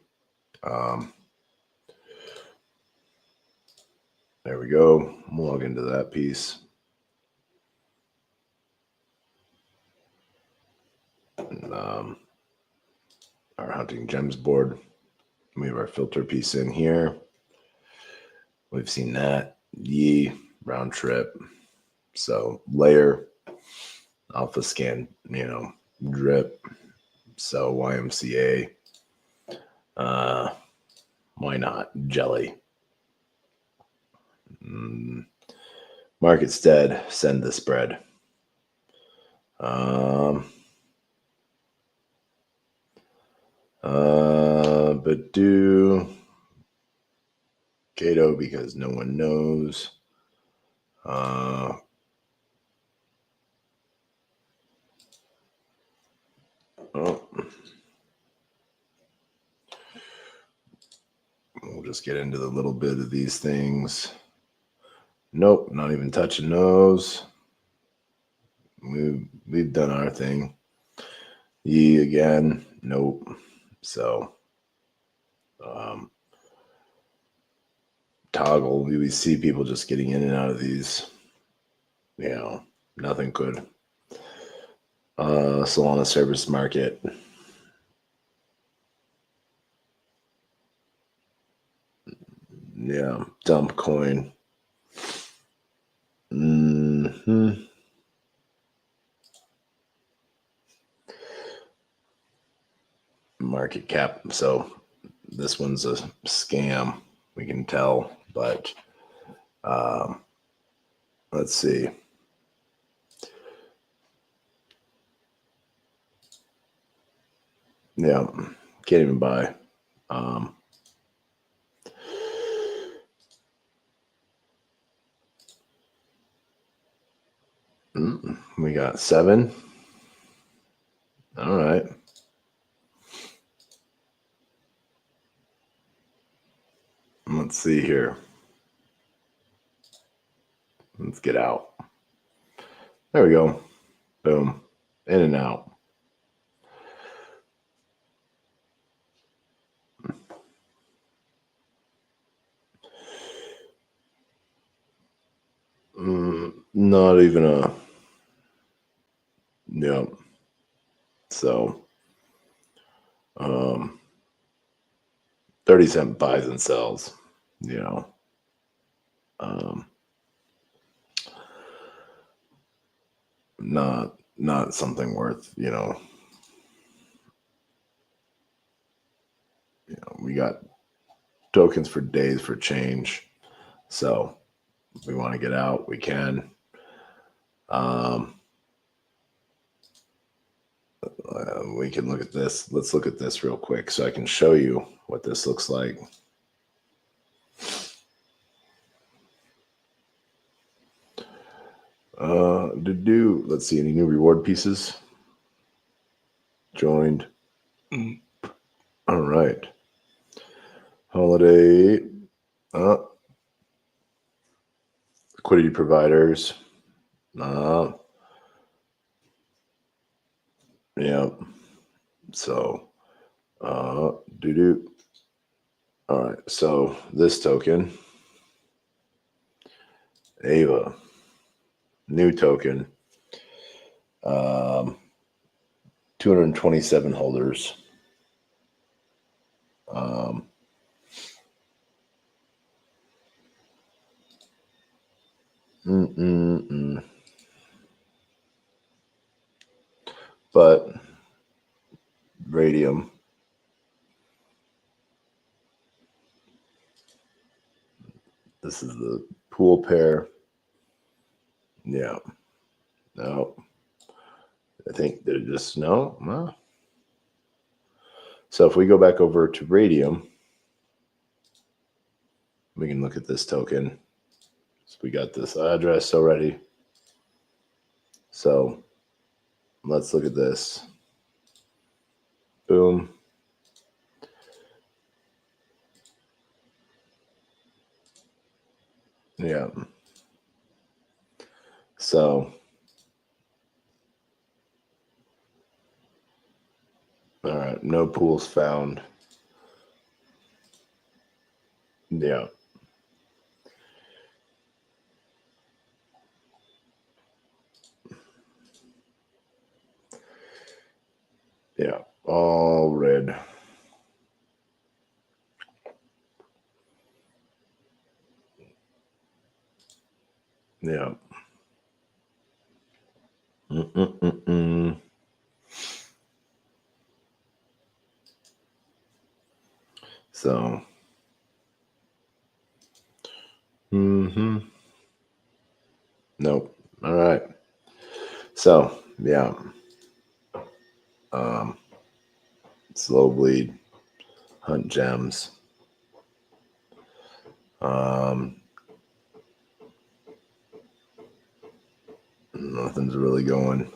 There we go. We'll log into that piece. And, our hunting gems board. We have our filter piece in here. We've seen that. Round trip. So layer, alpha scan, drip. So YMCA. Why not? Jelly. Market's dead. Send the spread. But do Cato because no one knows. We'll just get into the little bit of these things. Nope, not even touching those. We've done our thing. Again, nope. So toggle, we see people just getting in and out of these. Nothing good. Solana service market. Yeah, dump coin. Market cap. So this one's a scam. We can tell, but let's see. Yeah, can't even buy. We got 7. All right. Let's see here. Let's get out. There we go. Boom. In and out. Not even a. Yeah. So 30-cent buys and sells. Not something worth, we got tokens for days for change. So if we want to get out, we can. We can look at this. Let's look at this real quick so I can show you what this looks like. Let's see, any new reward pieces? Joined. All right. Holiday. Liquidity providers. Yeah. So, All right. So this token, Ava, new token, 227 holders. But Radium. This is the pool pair. Yeah. No. I think they're just no. So if we go back over to Radium, we can look at this token. So we got this address already. So let's look at this. Boom. Yeah. So, all right, no pools found. Yeah. Yeah, all red. Yeah. So, nope. All right. So, yeah. Slow bleed, hunt gems. Nothing's really going.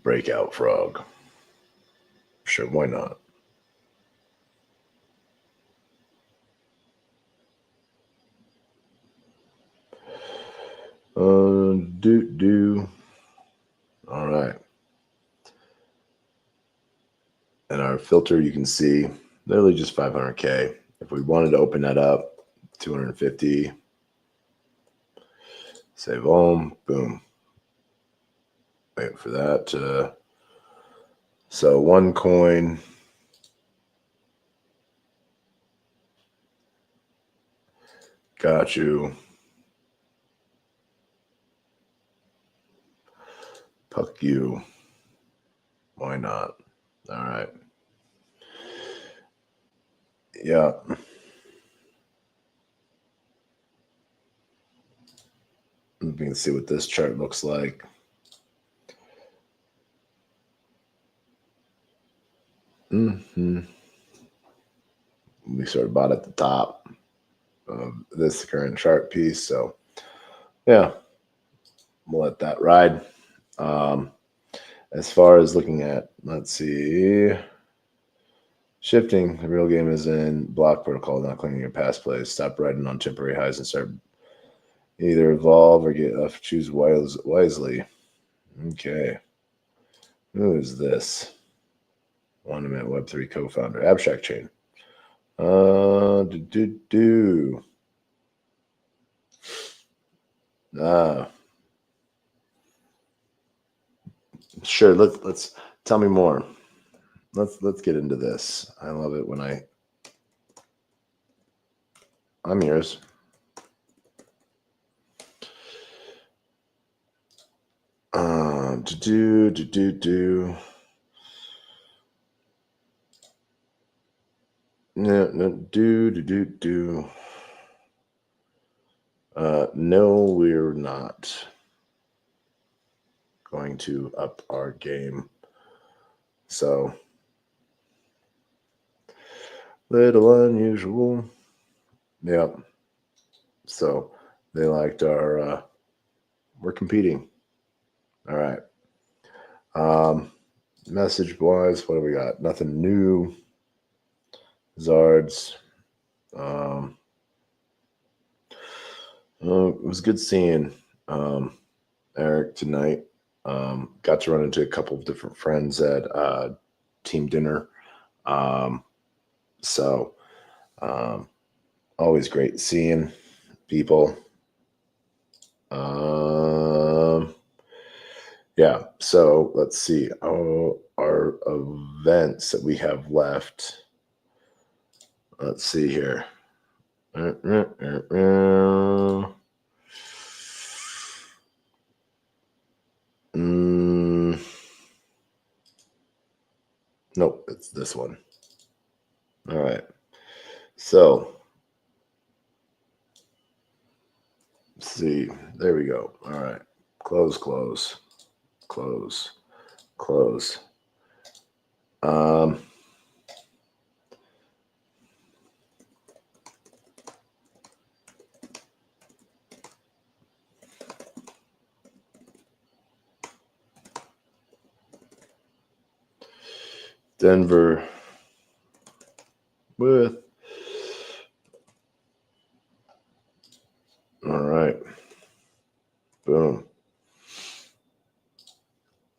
Breakout frog. Sure, why not? All right. And our filter, you can see, literally just 500K. If we wanted to open that up, 250. Save home. Boom. Wait for that. So one coin. Got you. Puck you. Why not? All right. Yeah. We can see what this chart looks like. We sort of bought at the top of this current chart piece. So, yeah, we'll let that ride. As far as looking at, let's see, shifting, the real game is in block protocol, not cleaning your past plays. Stop riding on temporary highs and start either evolve or get off. Choose wisely. Okay. Who is this? Monument Web3 co-founder, Abstract Chain. Sure. Let's tell me more. Let's get into this. I love it when I'm yours. No, we're not going to up our game. So, little unusual. Yep. So they liked our. We're competing. All right. Message wise, what do we got? Nothing new. Zards. It was good seeing Eric tonight. Got to run into a couple of different friends at team dinner. So always great seeing people. Yeah, so let's see. Our events that we have left. Let's see here. Nope, it's this one. All right. So, let's see. There we go. All right. Close. Denver with. All right. Boom.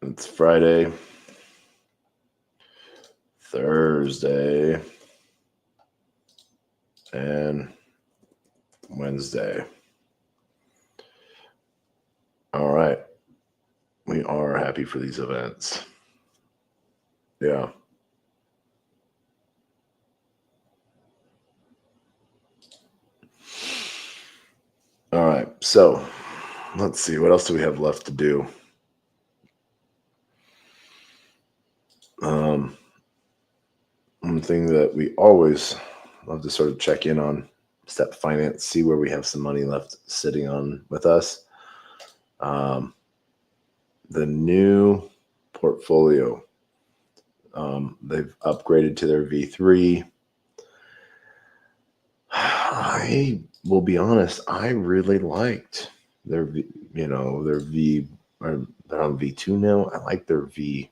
It's Friday, Thursday, and Wednesday. All right. We are happy for these events. Yeah. All right. So let's see. What else do we have left to do? One thing that we always love to sort of check in on step finance, see where we have some money left sitting on with us. The new portfolio, they've upgraded to their V3. I will be honest, I really liked their their V, or they're on V2 now. I like their V3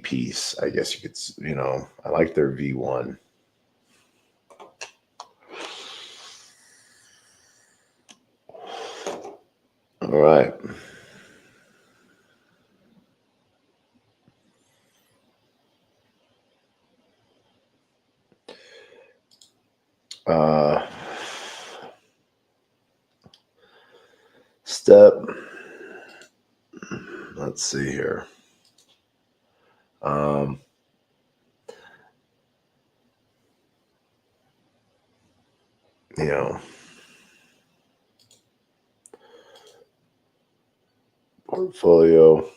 piece, I guess you could, I like their V1. All right. Step. Let's see here. Portfolio.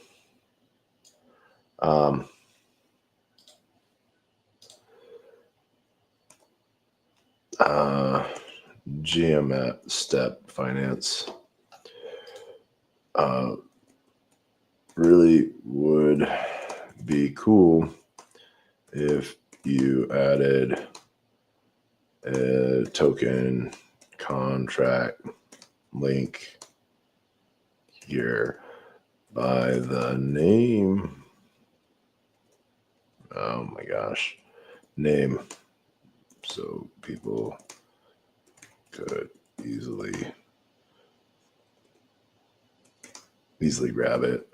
GM at Step Finance. Really would be cool if you added a token contract link here by the name. Oh my gosh, name. So people could easily grab it.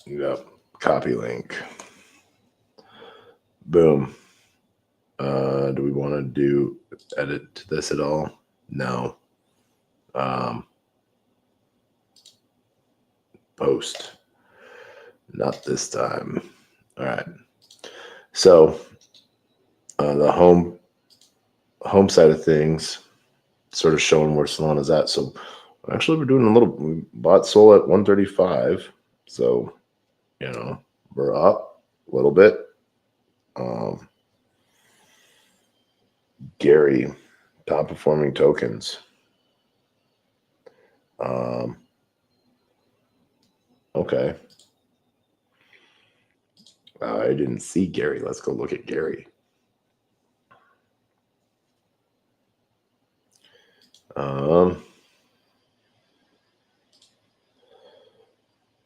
Yep. Copy link. Boom. Do we want to do edit to this at all? No. Post. Not this time. All right. So the home home side of things, sort of showing where Solana's at. So actually, we're doing a little. We bought Sol at 135, so we're up a little bit. Gary, top performing tokens. Okay. I didn't see Gary. Let's go look at Gary.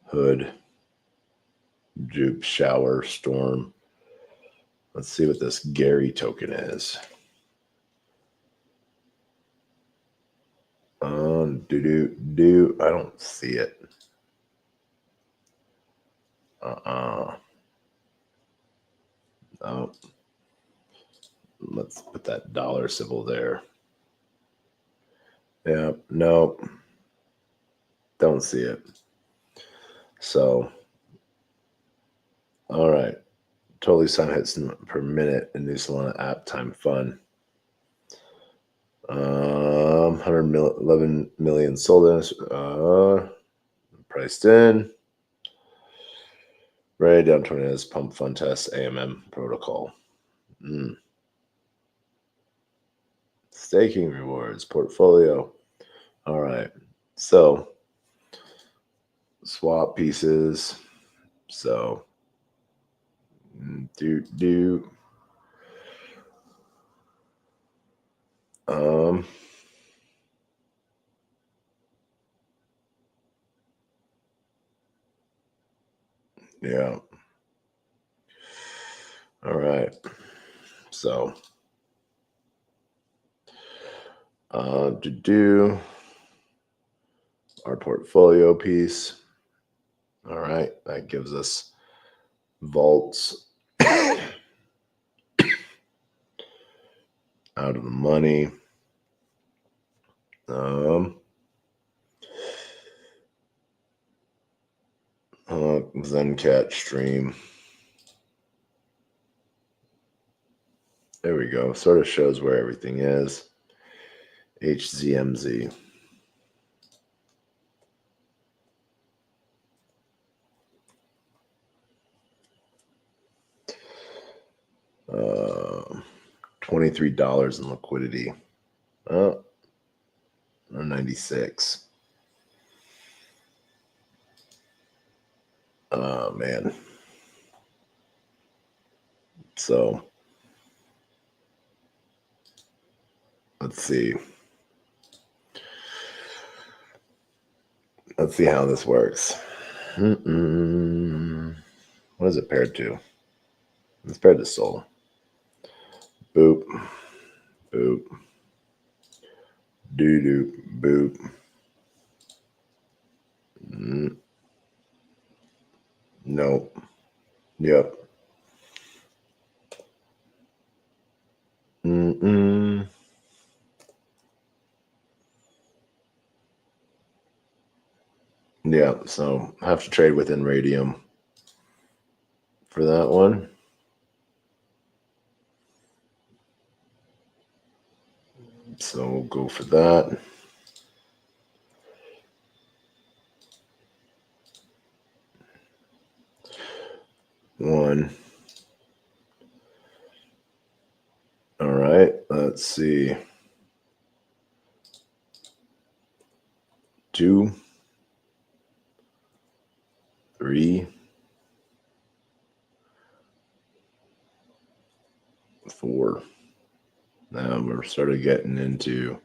Hood, Jupe, Shower, Storm. Let's see what this Gary token is. I don't see it. Oh. Let's put that dollar symbol there. Yeah, no. Don't see it. So, all right. Totally sun hits per minute in new Solana app time fun. 111 million sold in. Priced in. Ready down 20 minutes. Pump fun test AMM protocol. Staking rewards portfolio. All right. So swap pieces. So yeah. All right. So our portfolio piece. All right. That gives us vaults out of the money. Zencat stream. There we go. Sort of shows where everything is. HZMZ. $23 in liquidity. 96. Oh man. So let's see. Let's see how this works. What is it paired to? It's paired to Sol. Boop. Boop. Doo-doo. Boop. Nope. Yep. Yeah, so I have to trade within Radium for that one. So we'll go for that. One. All right, let's see. 2, 3, 4. Now we're sort of getting into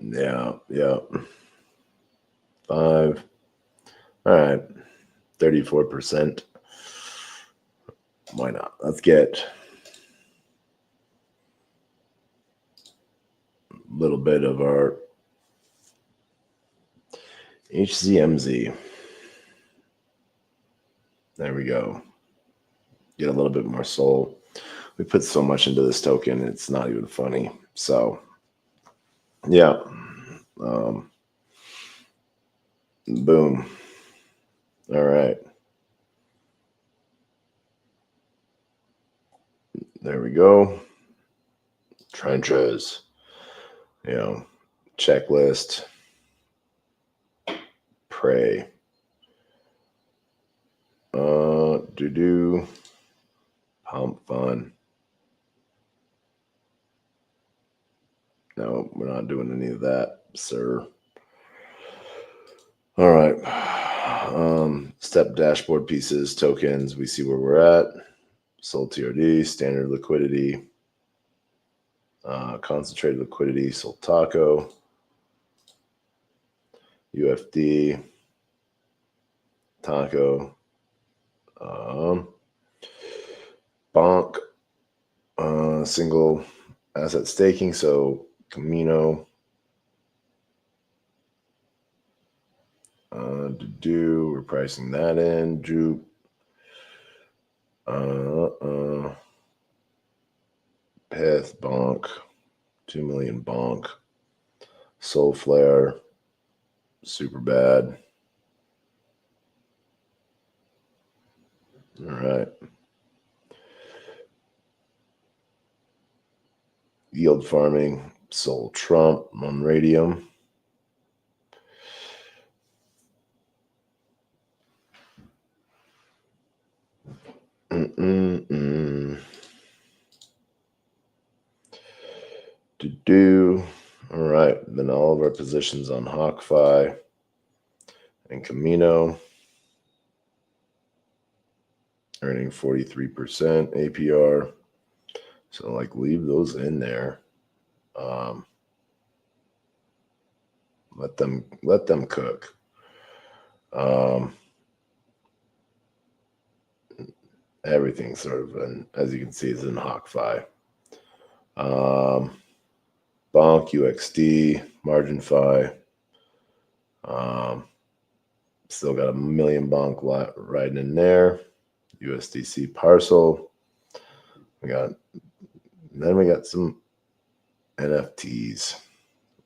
yeah. 5. All right, 34%. Why not? Let's get a little bit of our HZMZ. There we go. Get a little bit more Sol. We put so much into this token, it's not even funny. So, yeah. Boom. All right. There we go. Trenches. Checklist. Pray. Pump fun. No, we're not doing any of that, sir. All right. Step dashboard pieces, tokens. We see where we're at. Sold TRD, standard liquidity, concentrated liquidity, sold Taco, UFD, Taco, Bonk, single asset staking, so Camino, we're pricing that in, Jupe, Pith, Bonk, 2 million Bonk, Soul Flare, super bad. All right. Yield farming, sold Trump on Radium. All right, then all of our positions on HawkFi and Camino, earning 43% APR. So like leave those in there. Let them cook. Everything sort of, as you can see, is in HawkFi. Bonk, UXD, MarginFi. Still got 1 million Bonk riding in there. USDC parcel. Then we got some NFTs.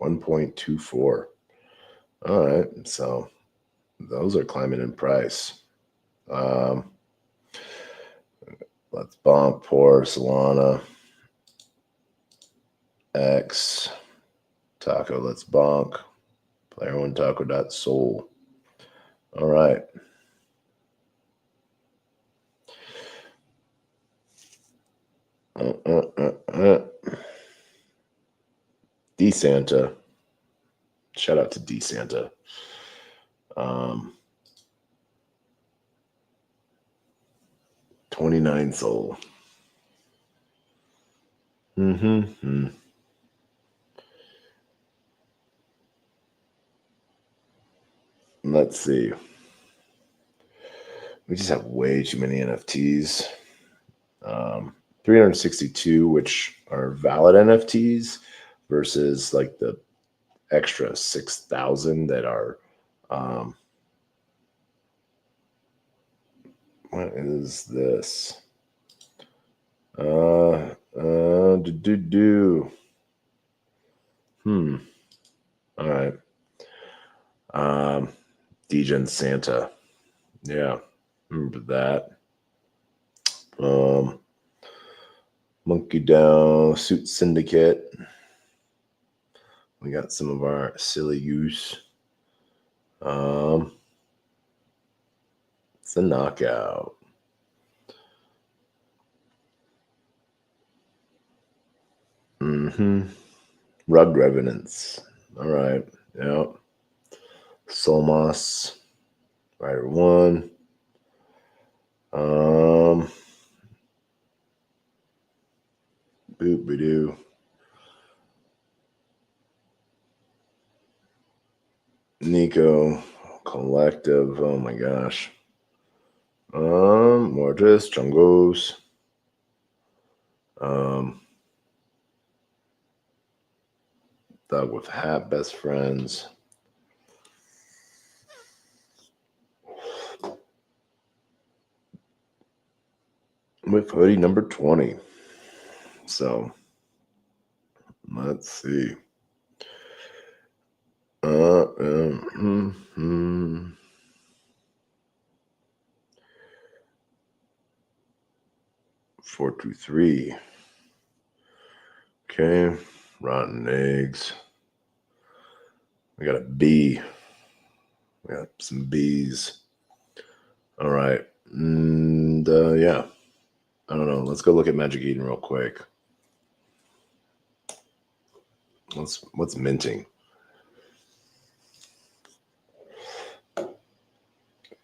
1.24. All right, so those are climbing in price. Let's Bonk, Pour, Solana, X, Taco, let's Bonk, Player One Taco.Soul. All right. DeSanta. Shout out to DeSanta. 29 soul. Let's see. We just have way too many NFTs. 362, which are valid NFTs, versus like the extra 6,000 that are. What is this? All right. Degen Santa. Yeah, remember that. Monkey Down, Suit Syndicate. We got some of our silly use. It's a knockout. Rug Revenants. All right. Yep. Solmas. Rider 1. Boop-ba-doo. Nico. Collective. Oh my gosh. Mortis. Chungos. Dog with Hat. Best Friends. With hoodie number 20. So let's see. 423. Okay, rotten eggs. We got a bee. We got some bees. All right. And yeah, I don't know. Let's go look at Magic Eden real quick. What's minting?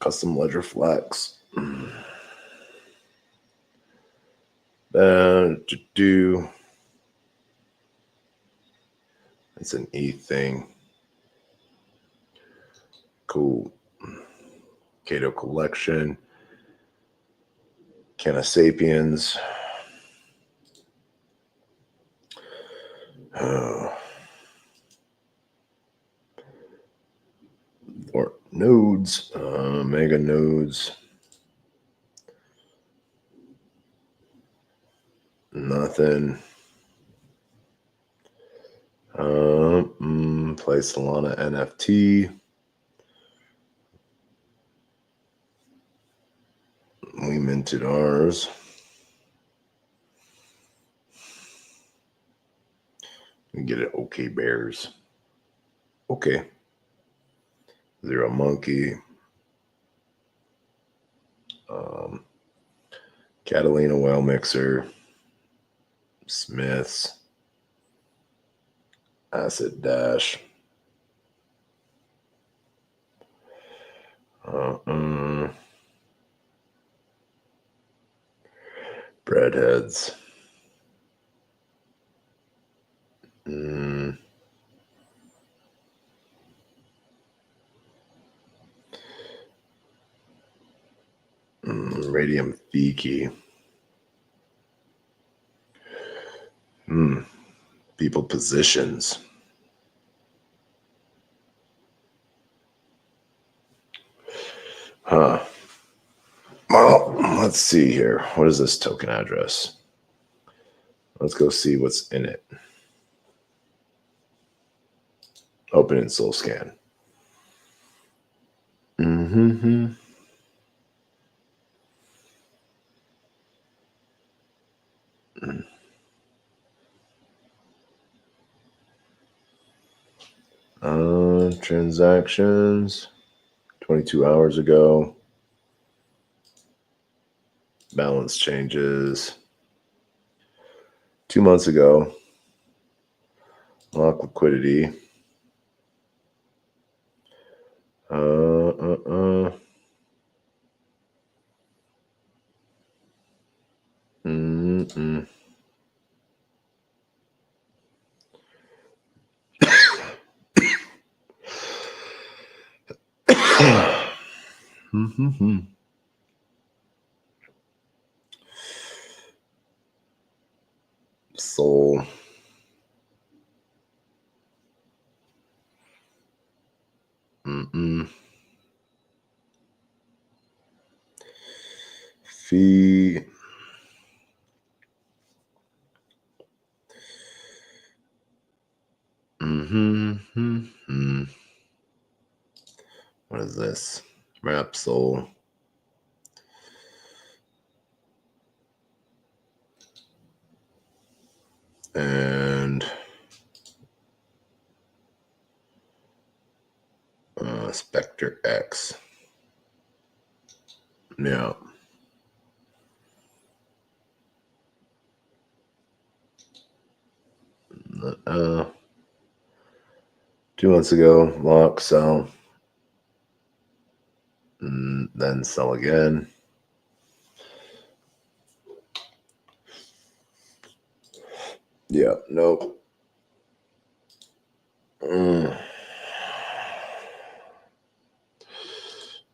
Custom ledger flex. Do it's an E thing. Cool. Cato collection. Cana Sapiens. Or nodes, mega nodes. Nothing. Play Solana NFT. We minted ours. We get it. Okay, bears. Okay. Zero monkey. Catalina whale mixer. Smiths. Acid dash. Breadheads. Radium Fiki. People positions. Huh. Well, let's see here. What is this token address? Let's go see what's in it. Open in Soul Scan. Transactions 22 hours ago. Balance changes 2 months ago. Lock liquidity. Soul. Fee. What is this? Wrap Soul. And Spectre X. Yeah. 2 months ago, lock, sell, and then sell again. Yeah, nope.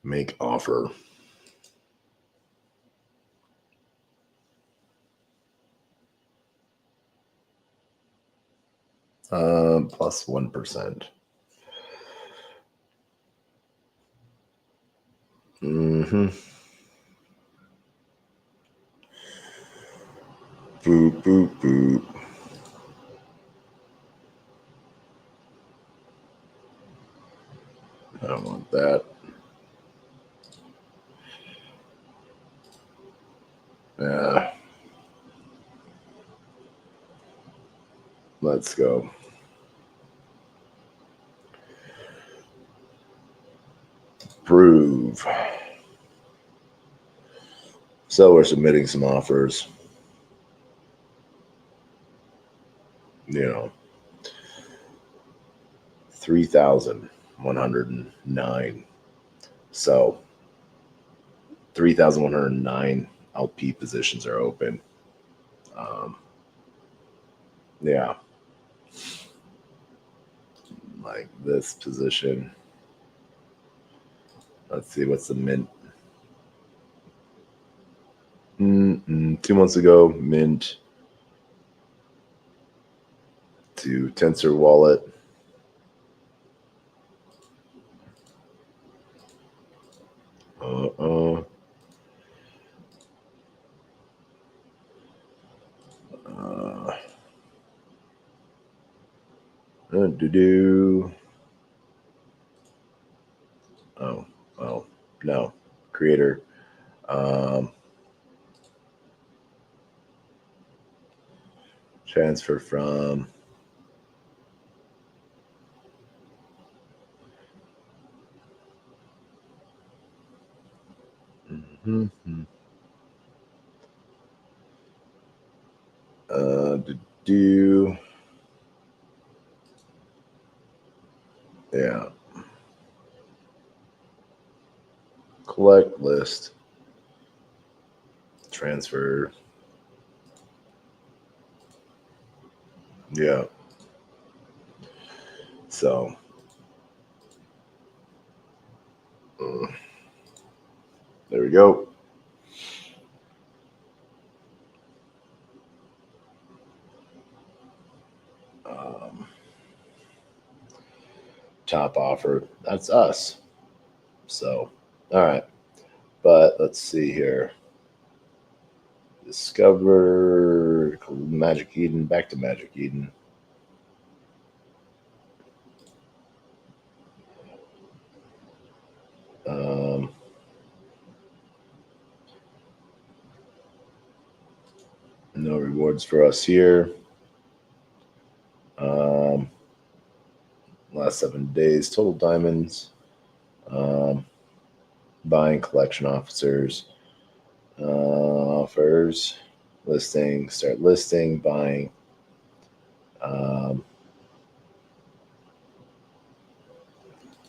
Make offer. Plus 1%. Boop, boop, boop. I don't want that. Yeah. Let's go. Approve. So we're submitting some offers. 3,109. So 3,109 LP positions are open. Yeah. Like this position. Let's see, what's the mint? 2 months ago, mint to Tensor Wallet. Oh, no. Creator. Transfer from. Yeah. Collect list. Transfer. Yeah. So. There we go. Top offer. That's us. So, all right. But let's see here. Discover Magic Eden. Back to Magic Eden. No rewards for us here. Last 7 days, total diamonds. Buying collection officers. Offers. Listing. Start listing. Buying.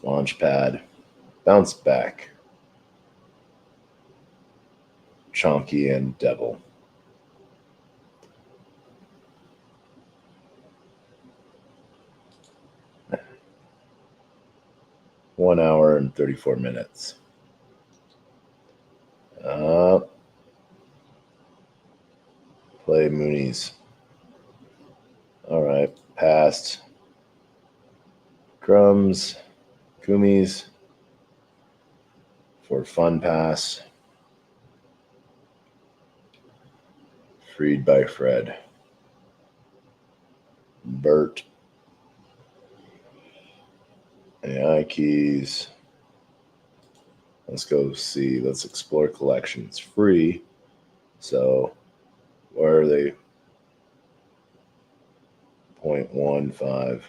Launchpad. Bounce back. Chonky and Devil. One hour and 34 minutes. Play Moonies. All right. Passed. Crumbs. Kumis. For Fun Pass. Freed by Fred. Bert. AI keys. Let's go see. Let's explore collections. Free. So where are they? 0.15.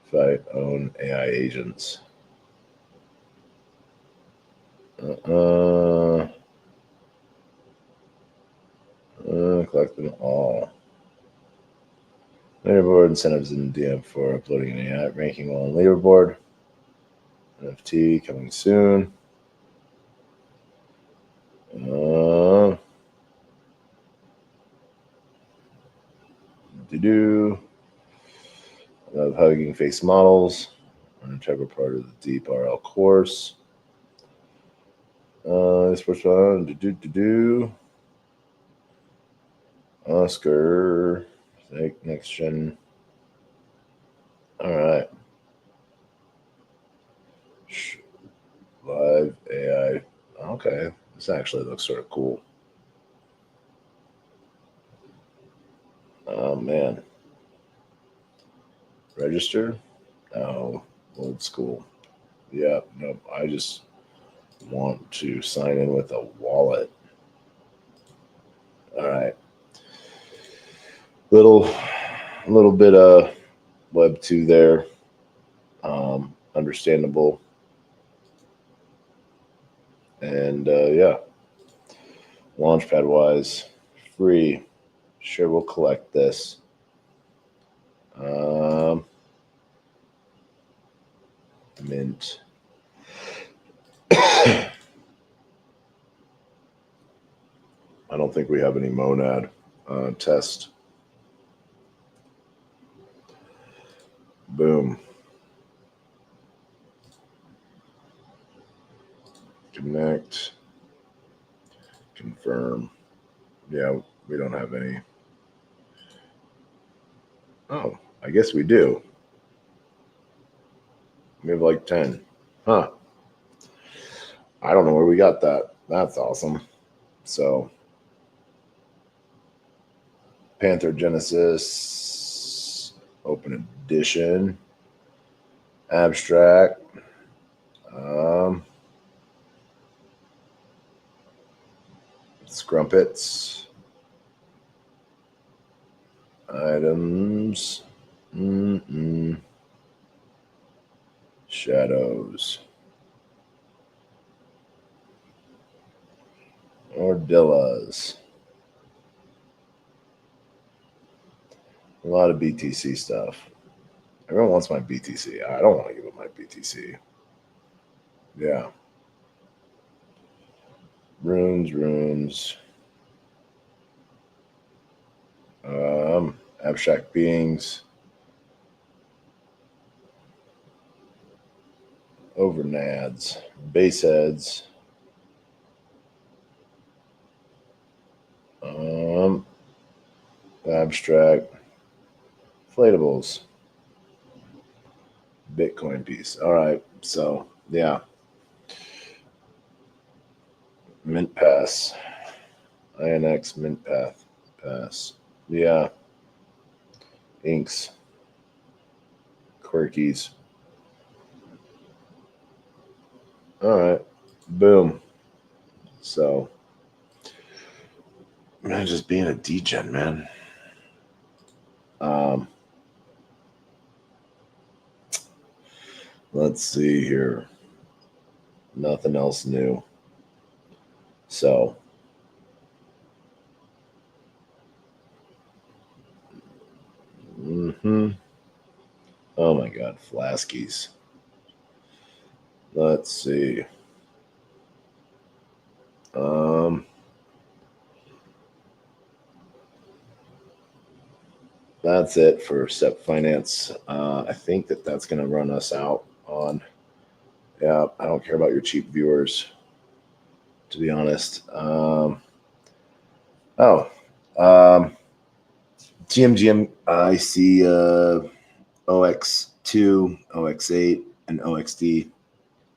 If I own AI agents. Collect them all. Leaderboard incentives in DM for uploading an AI ranking while on leaderboard. NFT coming soon. Love hugging face models. An integral part of the Deep RL course. Sports Oscar. Next gen. All right. Live AI. Okay. This actually looks sort of cool. Oh, man. Register? Oh, old school. Yeah, no, I just want to sign in with a wallet. All right. Little bit of Web 2 there. Understandable. And yeah, Launchpad wise, free. Sure, we'll collect this. Mint. I don't think we have any monad test. Boom. Connect. Confirm. Yeah, we don't have any. Oh, I guess we do. We have like 10. Huh. I don't know where we got that. That's awesome. So, Panther Genesis, Open Edition, Abstract. Scrumpets. Items. Shadows. Ordillas. A lot of BTC stuff. Everyone wants my BTC. I don't want to give up my BTC. Yeah. Runes. Abstract beings. Overnads. Baseheads. Abstract. Inflatables. Bitcoin piece. All right. So, yeah. Mint pass. INX mint pass. Yeah. Inks. Quirkies. All right. Boom. So, man, just being a degen, man. Let's see here. Nothing else new. So, oh my God, Flaskies. Let's see. That's it for SEP Finance. I think that's going to run us out on. Yeah, I don't care about your cheap viewers, to be honest. GMGM, I see OX2, OX8, and OXD.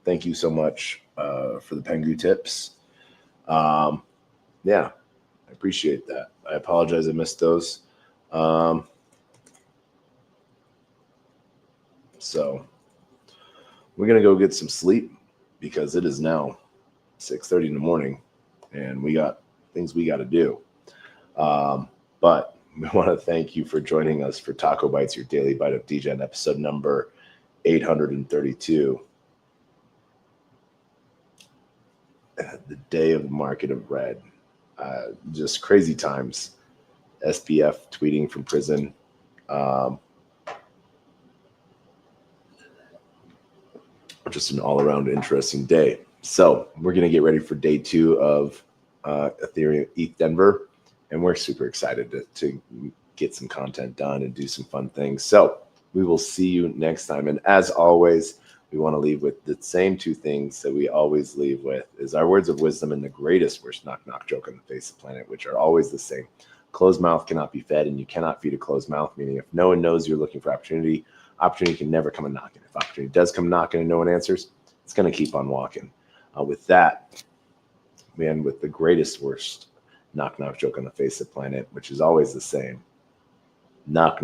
Thank you so much for the Pengu tips. Yeah, I appreciate that. I apologize I missed those. So we're going to go get some sleep because it is now 6:30 in the morning and we got things we got to do. But we want to thank you for joining us for TacoBytes, your daily bite of Degen, episode number 832. The day of the market of red. Just crazy times. SBF tweeting from prison. Just an all-around interesting day. So we're going to get ready for day 2 of Ethereum ethdenver, and we're super excited to get some content done and do some fun things. So we will see you next time. And as always, we want to leave with the same 2 things that we always leave with is our words of wisdom and the greatest worst knock joke on the face of the planet, which are always the same. Closed mouth cannot be fed, and you cannot feed a closed mouth, meaning if no one knows you're looking for opportunity can never come a knocking. If opportunity does come knocking and no one answers, it's going to keep on walking. With that, we end with the greatest worst knock joke on the face of the planet, which is always the same. Knock.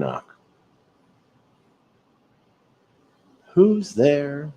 Who's there?